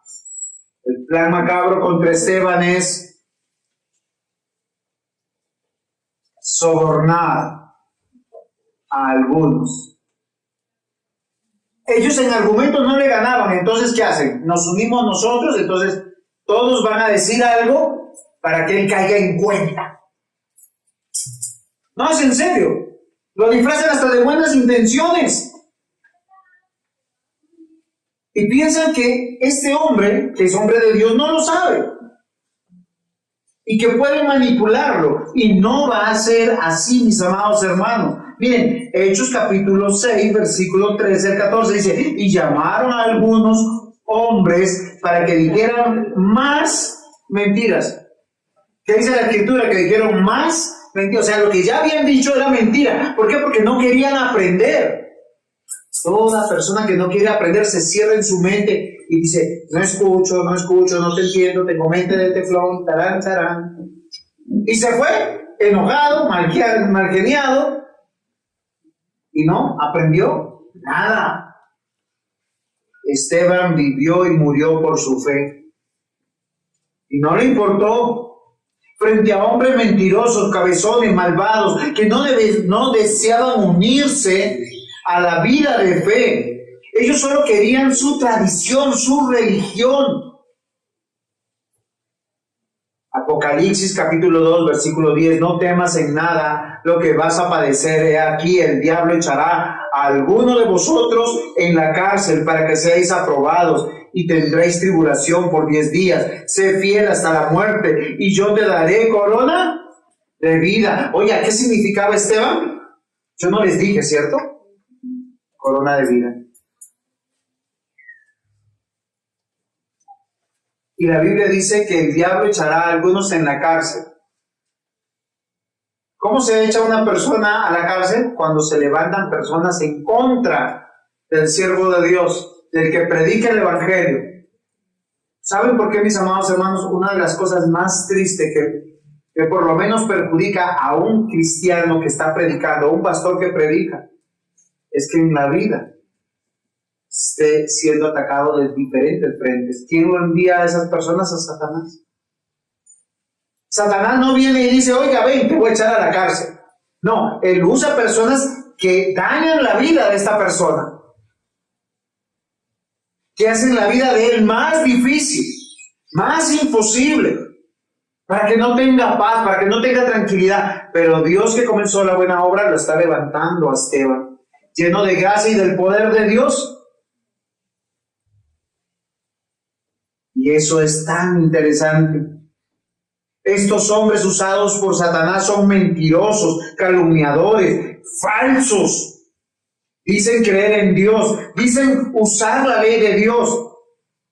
El plan macabro contra Esteban es sobornar a algunos. Ellos en argumentos no le ganaban, entonces ¿qué hacen? Nos unimos nosotros, entonces todos van a decir algo para que él caiga en cuenta. No, es en serio. Lo disfrazan hasta de buenas intenciones. Y piensan que este hombre, que es hombre de Dios, no lo sabe. Y que puede manipularlo. Y no va a ser así, mis amados hermanos. Miren, Hechos capítulo 6, versículo 13 al 14 dice, y llamaron a algunos hombres para que dijeran más mentiras. ¿Qué dice la escritura? Que dijeron más mentiras. O sea, lo que ya habían dicho era mentira. ¿Por qué? Porque no querían aprender. Toda persona que no quiere aprender se cierra en su mente y dice, no escucho, no te entiendo, tengo mente de teflón, tarán, tarán. Y se fue enojado, malgeniado, y no aprendió nada. Esteban vivió y murió por su fe. Y no le importó. Frente a hombres mentirosos, cabezones, malvados, que no deseaban unirse a la vida de fe. Ellos solo querían su tradición, su religión. Apocalipsis capítulo 2, versículo 10, no temas en nada lo que vas a padecer. He aquí el diablo echará a alguno de vosotros en la cárcel para que seáis aprobados y tendréis tribulación por 10 días. Sé fiel hasta la muerte y yo te daré corona de vida. Oye, ¿qué significaba Esteban? Yo no les dije, ¿cierto? Corona de vida. Y la Biblia dice que el diablo echará a algunos en la cárcel. ¿Cómo se echa una persona a la cárcel? Cuando se levantan personas en contra del siervo de Dios, del que predica el evangelio. ¿Saben por qué, mis amados hermanos? Una de las cosas más tristes que por lo menos perjudica a un cristiano que está predicando, a un pastor que predica, es que en la vida esté siendo atacado de diferentes frentes. ¿Quién lo envía a esas personas? A Satanás. Satanás no viene y dice, oiga, ven, te voy a echar a la cárcel. No, él usa personas que dañan la vida de esta persona, que hacen la vida de él más difícil, más imposible, para que no tenga paz, para que no tenga tranquilidad. Pero Dios, que comenzó la buena obra, lo está levantando a Esteban, lleno de gracia y del poder de Dios. Y eso es tan interesante. Estos hombres usados por Satanás son mentirosos, calumniadores, falsos. Dicen creer en Dios, dicen usar la ley de Dios.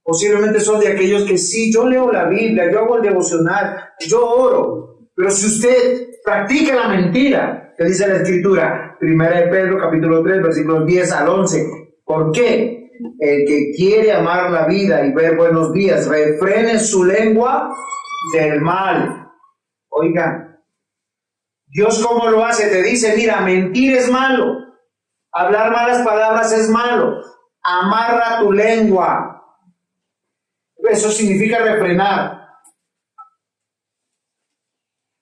Posiblemente son de aquellos que sí, yo leo la Biblia, yo hago el devocional, yo oro. Pero si usted practica la mentira, que dice la Escritura, 1 de Pedro capítulo 3, versículos 10 al 11. ¿Por qué? El que quiere amar la vida y ver buenos días, refrene su lengua del mal. Oigan, Dios, ¿cómo lo hace? Te dice, mira, mentir es malo, hablar malas palabras es malo, amarra tu lengua. Eso significa refrenar.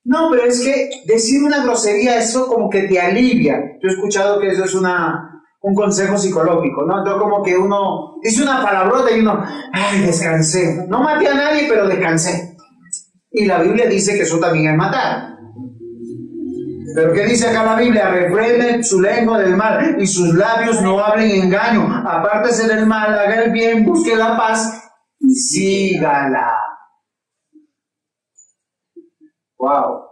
No, pero es que decir una grosería, eso como que te alivia. Yo he escuchado que eso es un consejo psicológico, ¿no? Entonces como que uno dice una palabrota y uno, ay, descansé. No maté a nadie, pero descansé. Y la Biblia dice que eso también es matar. Pero ¿qué dice acá la Biblia? Refrene su lengua del mal y sus labios no hablen engaño. Apártese del mal, haga el bien, busque la paz y sígala. Wow.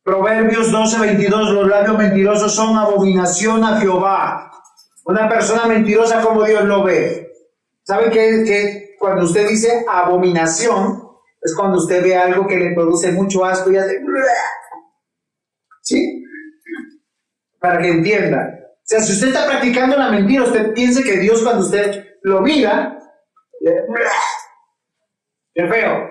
Proverbios 12:22, los labios mentirosos son abominación a Jehová. Una persona mentirosa, como Dios lo ve. ¿Sabe que cuando usted dice abominación, es cuando usted ve algo que le produce mucho asco y hace... ¿Sí? Para que entienda. O sea, si usted está practicando la mentira, usted piense que Dios, cuando usted lo mira, ¡qué feo!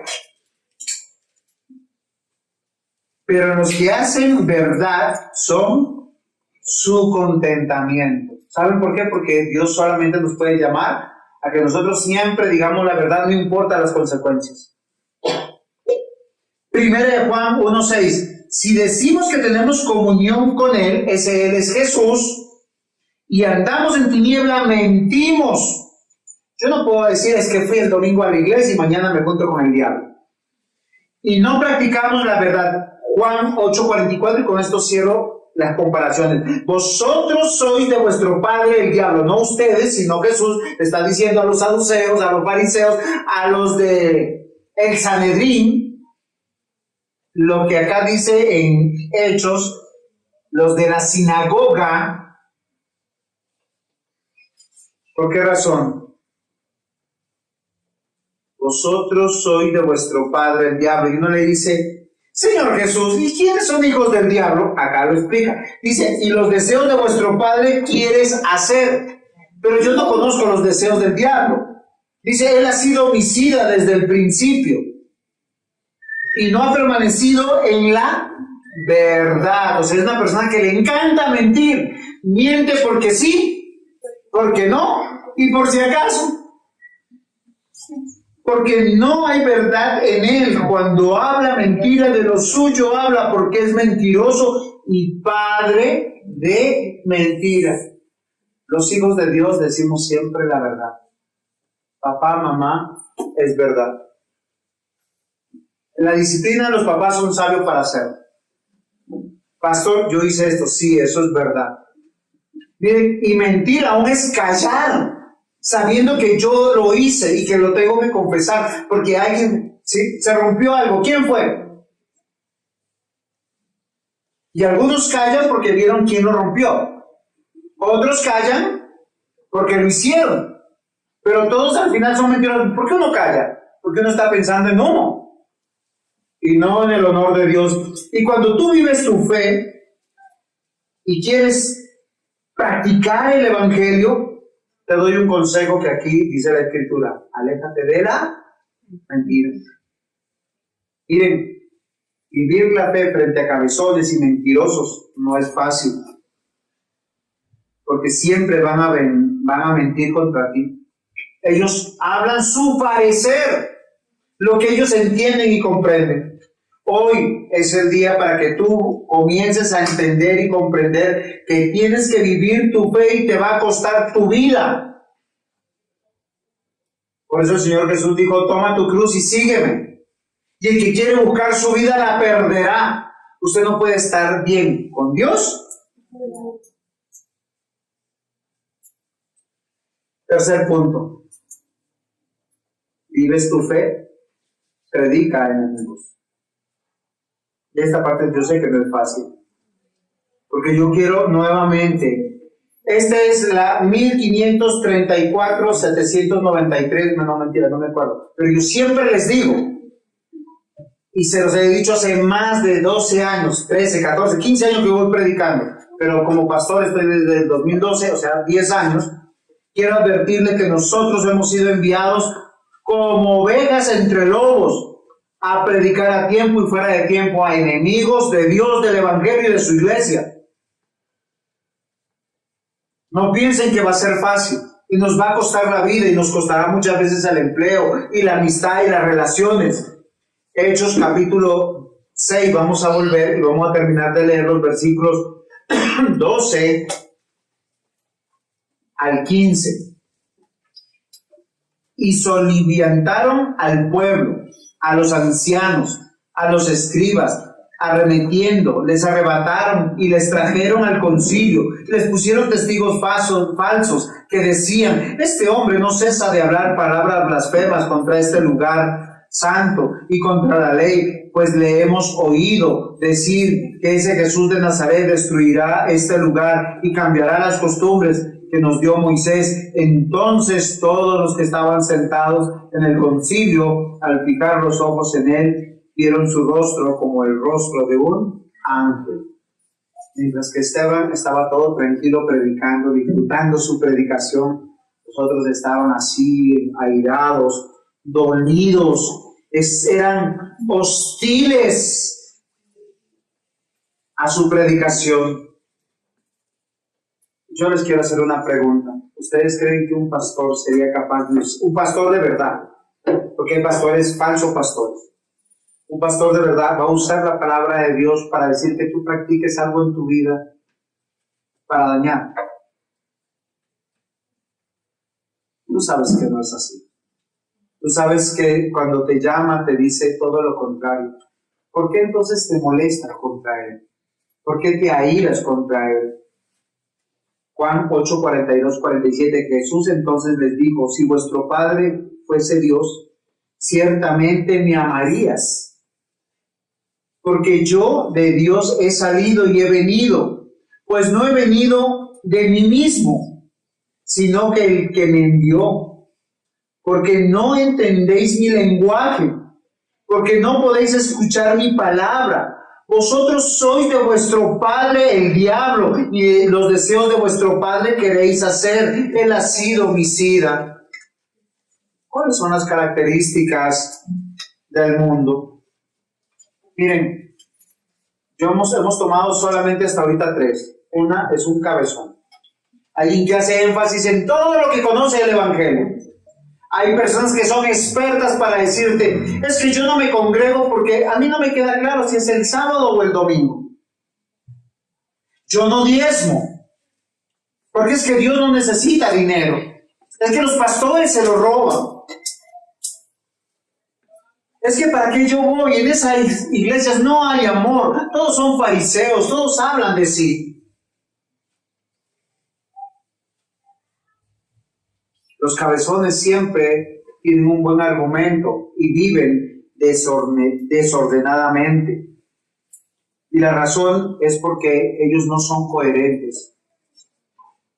Pero los que hacen verdad son su contentamiento. ¿Saben por qué? Porque Dios solamente nos puede llamar a que nosotros siempre digamos la verdad, no importa las consecuencias. Primera de Juan 1:6. Si decimos que tenemos comunión con Él, ese Él es Jesús, y andamos en tiniebla, mentimos. Yo no puedo decir, es que fui el domingo a la iglesia y mañana me encuentro con el diablo. Y no practicamos la verdad. Juan 8:44, y con esto cierro las comparaciones. Vosotros sois de vuestro padre el diablo, no ustedes, sino Jesús le está diciendo a los saduceos, a los fariseos, a los de el Sanedrín, lo que acá dice en Hechos, los de la sinagoga. ¿Por qué razón? Vosotros sois de vuestro padre el diablo. Y uno le dice, Señor Jesús, ¿y quiénes son hijos del diablo? Acá lo explica. Dice, y los deseos de vuestro padre quieres hacer. Pero yo no conozco los deseos del diablo. Dice, él ha sido homicida desde el principio y no ha permanecido en la verdad. O sea, es una persona que le encanta mentir. Miente porque sí, porque no y por si acaso. Porque no hay verdad en él. Cuando habla mentira, de lo suyo habla, porque es mentiroso y padre de mentira. Los hijos de Dios decimos siempre la verdad. Papá, mamá, es verdad. En la disciplina los papás son sabios para hacerlo. Pastor, yo hice esto. Sí, eso es verdad. Miren, y mentir aún es callar, sabiendo que yo lo hice y que lo tengo que confesar, porque alguien, ¿sí?, se rompió algo. ¿Quién fue? Y algunos callan porque vieron quién lo rompió. Otros callan porque lo hicieron. Pero todos al final son mentirosos. ¿Por qué uno calla? Porque uno está pensando en uno y no en el honor de Dios. Y cuando tú vives tu fe y quieres practicar el evangelio, te doy un consejo que aquí dice la Escritura: aléjate de la mentira. Miren, vivir la fe frente a cabezones y mentirosos no es fácil, porque siempre van a mentir contra ti. Ellos hablan su parecer, lo que ellos entienden y comprenden. Hoy es el día para que tú comiences a entender y comprender que tienes que vivir tu fe y te va a costar tu vida. Por eso el Señor Jesús dijo: toma tu cruz y sígueme. Y el que quiere buscar su vida la perderá. Usted no puede estar bien con Dios. Tercer punto. Vives tu fe, predica a enemigos. Y esta parte yo sé que no es fácil, porque yo quiero nuevamente, esta es la 1534, 793, no mentira, no me acuerdo, pero yo siempre les digo, y se los he dicho hace más de 12 años, 13, 14, 15 años que voy predicando, pero como pastor estoy desde el 2012, o sea, 10 años, quiero advertirle que nosotros hemos sido enviados como ovejas entre lobos. a predicar a tiempo y fuera de tiempo a enemigos de Dios, del Evangelio y de su iglesia. No piensen que va a ser fácil y nos va a costar la vida y nos costará muchas veces el empleo y la amistad y las relaciones. Hechos capítulo 6, vamos a volver y vamos a terminar de leer los versículos 12 al 15. Y soliviantaron al pueblo, a los ancianos, a los escribas, arremetiendo, les arrebataron y les trajeron al concilio, les pusieron testigos falsos que decían: este hombre no cesa de hablar palabras blasfemas contra este lugar santo y contra la ley, pues le hemos oído decir que ese Jesús de Nazaret destruirá este lugar y cambiará las costumbres que nos dio Moisés. Entonces todos los que estaban sentados en el concilio, al fijar los ojos en él, vieron su rostro como el rostro de un ángel. Mientras que Esteban estaba todo tranquilo predicando, disfrutando su predicación, los otros estaban así, airados, dolidos, eran hostiles a su predicación. Yo les quiero hacer una pregunta. ¿Ustedes creen que un pastor sería capaz de, un pastor de verdad, porque hay pastores, falsos pastores, un pastor de verdad va a usar la palabra de Dios para decir que tú practiques algo en tu vida para dañar? Tú sabes que no es así. Tú sabes que cuando te llama te dice todo lo contrario. ¿Por qué entonces te molestas contra él? ¿Por qué te airas contra él? Juan 8, 42, 47, Jesús entonces les dijo: si vuestro Padre fuese Dios, ciertamente me amarías, porque yo de Dios he salido y he venido, pues no he venido de mí mismo, sino que el que me envió. Porque no entendéis mi lenguaje, porque no podéis escuchar mi palabra. Vosotros sois de vuestro padre el diablo, y los deseos de vuestro padre queréis hacer. Él ha sido homicida. ¿Cuáles son las características del mundo? Miren, hemos tomado solamente hasta ahorita 3. Una es un cabezón, alguien que hace énfasis en todo lo que conoce el Evangelio. Hay personas que son expertas para decirte: es que yo no me congrego porque a mí no me queda claro si es el sábado o el domingo. Yo no diezmo porque es que Dios no necesita dinero. Es que los pastores se lo roban. Es que para qué yo voy, en esas iglesias no hay amor. Todos son fariseos, todos hablan de sí. Los cabezones siempre tienen un buen argumento y viven desordenadamente. Y la razón es porque ellos no son coherentes.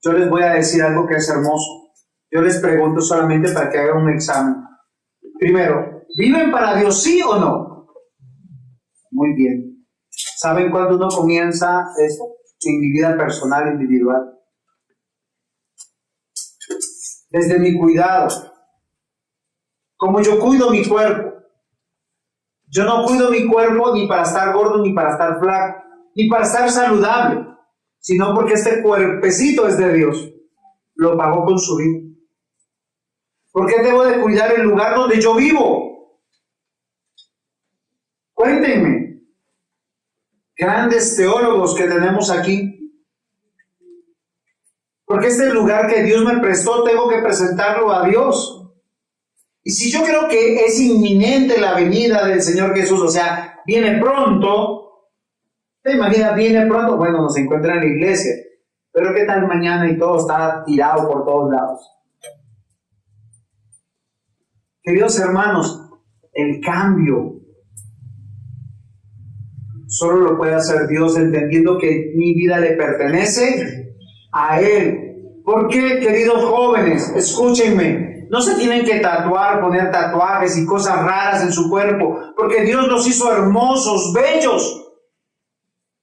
Yo les voy a decir algo que es hermoso. Yo les pregunto solamente para que hagan un examen. Primero, ¿viven para Dios sí o no? Muy bien. ¿Saben cuándo uno comienza esto? En mi vida personal, individual. Desde mi cuidado. Como yo cuido mi cuerpo. Yo no cuido mi cuerpo ni para estar gordo, ni para estar flaco, ni para estar saludable, sino porque este cuerpecito es de Dios. Lo pagó con su vida. ¿Por qué debo de cuidar el lugar donde yo vivo? Cuéntenme. Grandes teólogos que tenemos aquí. Porque este lugar que Dios me prestó, tengo que presentarlo a Dios. Y si yo creo que es inminente la venida del Señor Jesús, o sea, viene pronto, ¿te imaginas? Viene pronto, bueno, nos encuentra en la iglesia, pero ¿qué tal mañana y todo está tirado por todos lados? Queridos hermanos, el cambio solo lo puede hacer Dios, entendiendo que mi vida le pertenece a Él. ¿Por qué, queridos jóvenes? Escúchenme. No se tienen que tatuar, poner tatuajes y cosas raras en su cuerpo, porque Dios los hizo hermosos, bellos.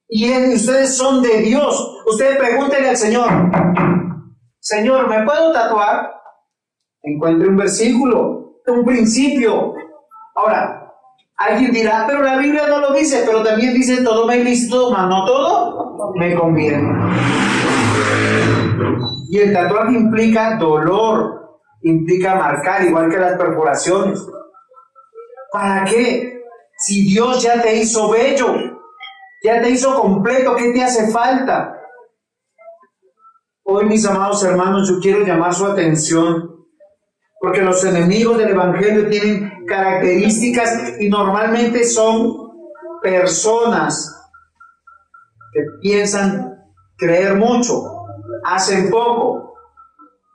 Y ustedes son de Dios. Ustedes pregúntenle al Señor: Señor, ¿me puedo tatuar? Encuentre un versículo, un principio. Ahora, Alguien dirá, pero la Biblia no lo dice, pero también dice, todo me es lícito, mas no todo me conviene. Y el tatuaje implica dolor, implica marcar, igual que las perforaciones. ¿Para qué? Si Dios ya te hizo bello, ya te hizo completo, ¿qué te hace falta? Hoy, mis amados hermanos, yo quiero llamar su atención, porque los enemigos del Evangelio tienen características y normalmente son personas que piensan creer mucho, hacen poco,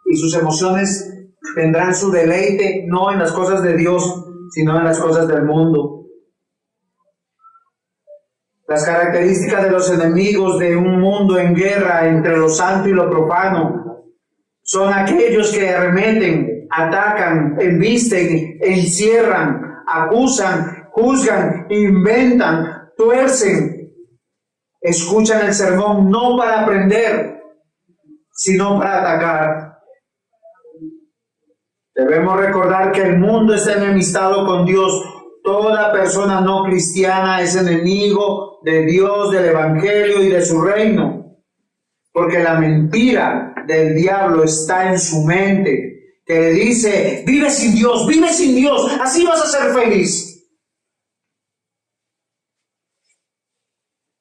y sus emociones tendrán su deleite no en las cosas de Dios, sino en las cosas del mundo. Las características de los enemigos de un mundo en guerra entre lo santo y lo profano son aquellos que arremeten, atacan, embisten, encierran, acusan, juzgan, inventan, tuercen, escuchan el sermón no para aprender, sino para atacar. Debemos recordar que el mundo está enemistado con Dios. Toda persona no cristiana es enemigo de Dios, del Evangelio y de su reino. Porque la mentira del diablo está en su mente, que le dice, vive sin Dios, así vas a ser feliz.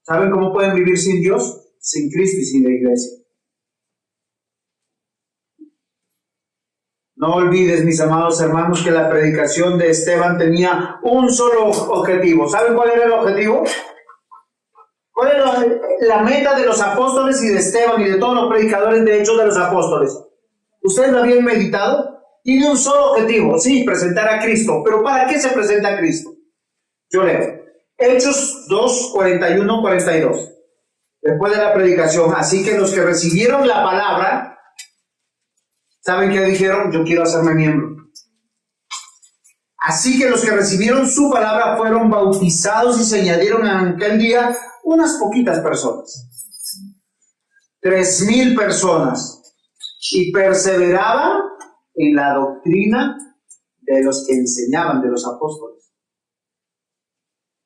¿Saben cómo pueden vivir sin Dios? Sin Cristo y sin la iglesia. No olvides, mis amados hermanos, que la predicación de Esteban tenía un solo objetivo. ¿Saben cuál era el objetivo? ¿Cuál era la meta de los apóstoles y de Esteban y de todos los predicadores de Hechos de los Apóstoles? ¿Ustedes lo habían meditado? Tiene un solo objetivo, sí, presentar a Cristo. ¿Pero para qué se presenta a Cristo? Yo leo. Hechos 2, 41, 42. Después de la predicación. Así que los que recibieron la palabra, ¿saben qué dijeron? Yo quiero hacerme miembro. Así que los que recibieron su palabra fueron bautizados y se añadieron en aquel día unas poquitas personas. 3,000 personas. Y perseveraban en la doctrina de los que enseñaban, de los apóstoles.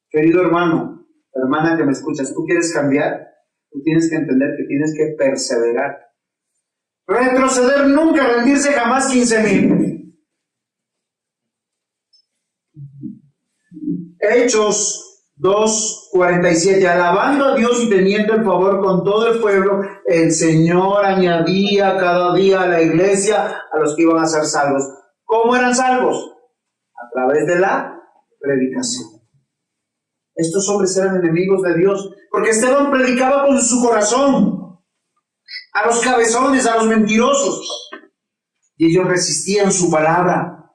Querido hermano, hermana que me escuchas, ¿tú quieres cambiar? Tú tienes que entender que tienes que perseverar. Retroceder nunca, rendirse jamás. 15,000. Hechos 2:47. Alabando a Dios y teniendo el favor con todo el pueblo, el Señor añadía cada día a la iglesia a los que iban a ser salvos. ¿Cómo eran salvos? A través de la predicación. Estos hombres eran enemigos de Dios, porque Esteban predicaba con su corazón a los cabezones, a los mentirosos, y ellos resistían su palabra.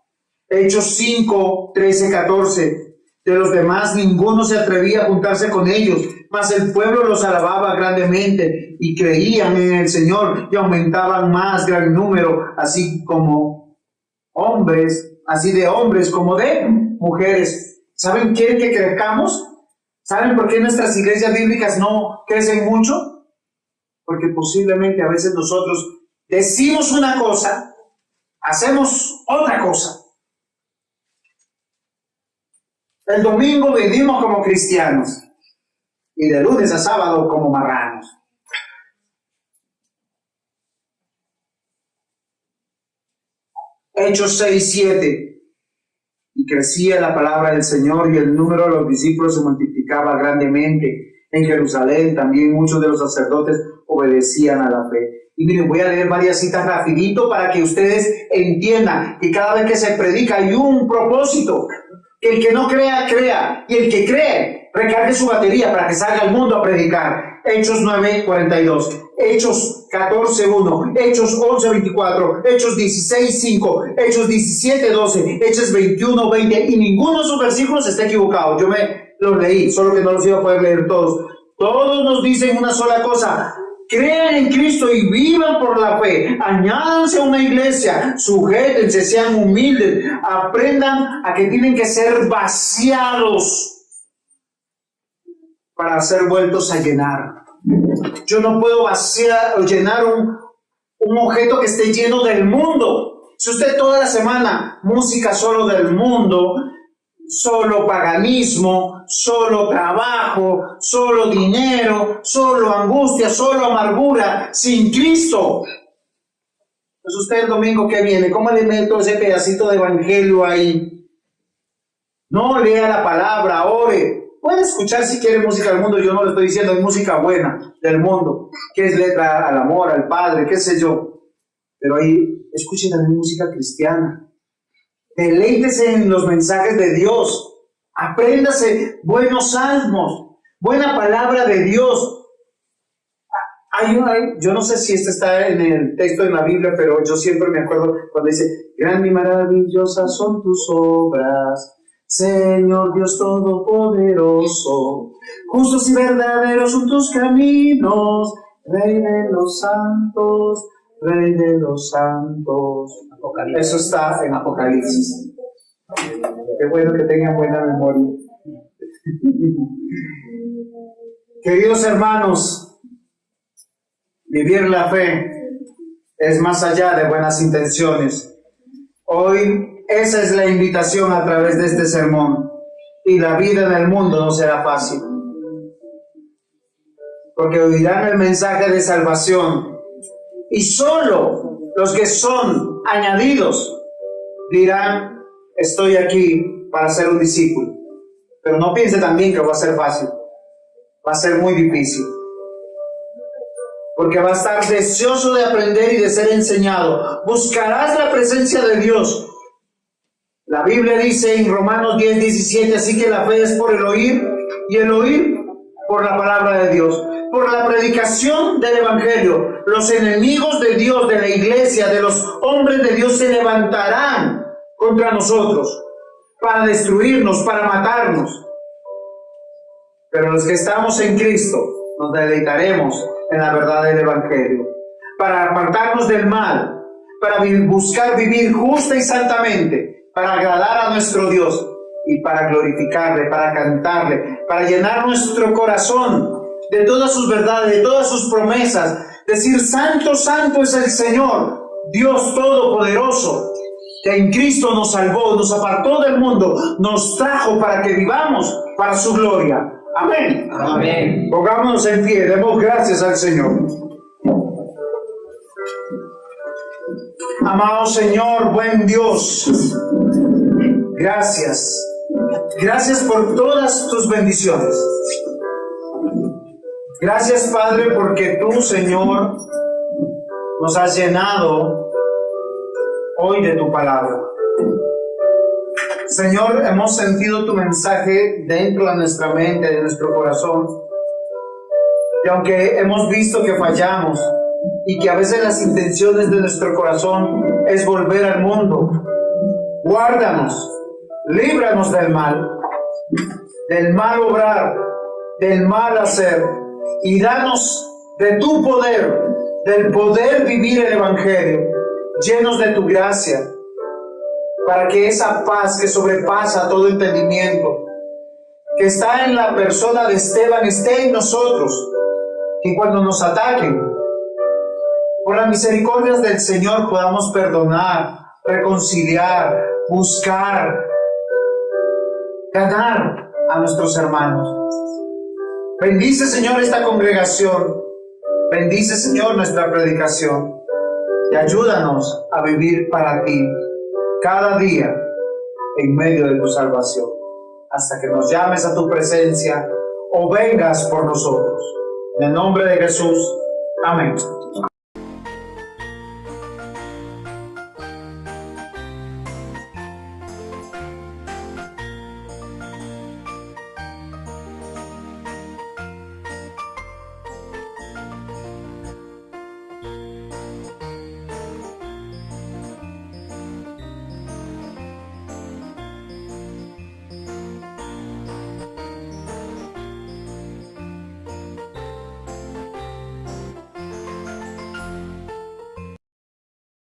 Hechos 5, 13, 14. De los demás ninguno se atrevía a juntarse con ellos, mas el pueblo los alababa grandemente y creían en el Señor y aumentaban más gran número, así de hombres como de mujeres. ¿Saben quieren que crezcamos? ¿Saben por qué nuestras iglesias bíblicas no crecen mucho? Porque posiblemente a veces nosotros decimos una cosa, hacemos otra cosa. El domingo vivimos como cristianos y de lunes a sábado como marranos. Hechos 6, 7. Y crecía la palabra del Señor y el número de los discípulos se multiplicaba grandemente. En Jerusalén también muchos de los sacerdotes obedecían a la fe. Y miren, voy a leer varias citas rapidito para que ustedes entiendan que cada vez que se predica hay un propósito. Que el que no crea, crea. Y el que cree, recargue su batería para que salga al mundo a predicar. Hechos 9, 42. Hechos 14, 1. Hechos 11, 24. Hechos 16, 5. Hechos 17, 12. Hechos 21, 20. Y ninguno de esos versículos está equivocado. Yo me los leí, solo que no los iba a poder leer todos. Todos nos dicen una sola cosa. Crean en Cristo y vivan por la fe. Añádanse a una iglesia, sujétense, sean humildes, aprendan a que tienen que ser vaciados para ser vueltos a llenar. Yo no puedo vaciar o llenar un objeto que esté lleno del mundo. Si usted toda la semana música solo del mundo, solo paganismo, solo trabajo, solo dinero, solo angustia, solo amargura, sin Cristo. Pues usted el domingo que viene, ¿cómo le meto ese pedacito de evangelio ahí? No, lea la palabra, ore. Puede escuchar si quiere música del mundo, yo no le estoy diciendo, hay música buena del mundo, que es letra al amor, al Padre, qué sé yo. Pero ahí, escuche también música cristiana. Deleítese en los mensajes de Dios. Apréndase buenos salmos, buena palabra de Dios. Yo no sé si este está en el texto de la Biblia, pero yo siempre me acuerdo cuando dice: grande y maravillosas son tus obras, Señor Dios Todopoderoso. Justos y verdaderos son tus caminos, Rey de los santos, Rey de los santos. Eso está en Apocalipsis. Qué bueno que tengan buena memoria. Queridos hermanos, vivir la fe es más allá de buenas intenciones. Hoy esa es la invitación a través de este sermón. Y la vida en el mundo no será fácil, porque oirán el mensaje de salvación y solo los que son añadidos dirán: estoy aquí para ser un discípulo. Pero no piense también que va a ser fácil, va a ser muy difícil, porque va a estar deseoso de aprender y de ser enseñado. Buscarás la presencia de Dios. La Biblia dice en Romanos 10:17, así que la fe es por el oír, y el oír por la palabra de Dios, por la predicación del Evangelio. Los enemigos de Dios, de la iglesia, de los hombres de Dios se levantarán contra nosotros para destruirnos, para matarnos. Pero los que estamos en Cristo nos deleitaremos en la verdad del Evangelio, para apartarnos del mal, para buscar vivir justa y santamente, para agradar a nuestro Dios y para glorificarle, para cantarle, para llenar nuestro corazón de todas sus verdades, de todas sus promesas, decir: santo, santo es el Señor, Dios Todopoderoso, que en Cristo nos salvó, nos apartó del mundo, nos trajo para que vivamos para su gloria. Amén. Amén. Pongámonos en pie, demos gracias al Señor. Amado Señor, buen Dios, gracias. Gracias por todas tus bendiciones. Gracias, Padre, porque tú, Señor, nos has llenado hoy de tu palabra. Señor, hemos sentido tu mensaje dentro de nuestra mente, de nuestro corazón. Y aunque hemos visto que fallamos y que a veces las intenciones de nuestro corazón es volver al mundo, guárdanos, líbranos del mal obrar, del mal hacer, y danos de tu poder, del poder vivir el Evangelio, llenos de tu gracia, para que esa paz que sobrepasa todo entendimiento, que está en la persona de Esteban, esté en nosotros, y cuando nos ataquen, por las misericordias del Señor podamos perdonar, reconciliar, buscar, ganar a nuestros hermanos. Bendice, Señor, esta congregación. Bendice, Señor, nuestra predicación. Y ayúdanos a vivir para ti cada día en medio de tu salvación, hasta que nos llames a tu presencia o vengas por nosotros. En el nombre de Jesús. Amén.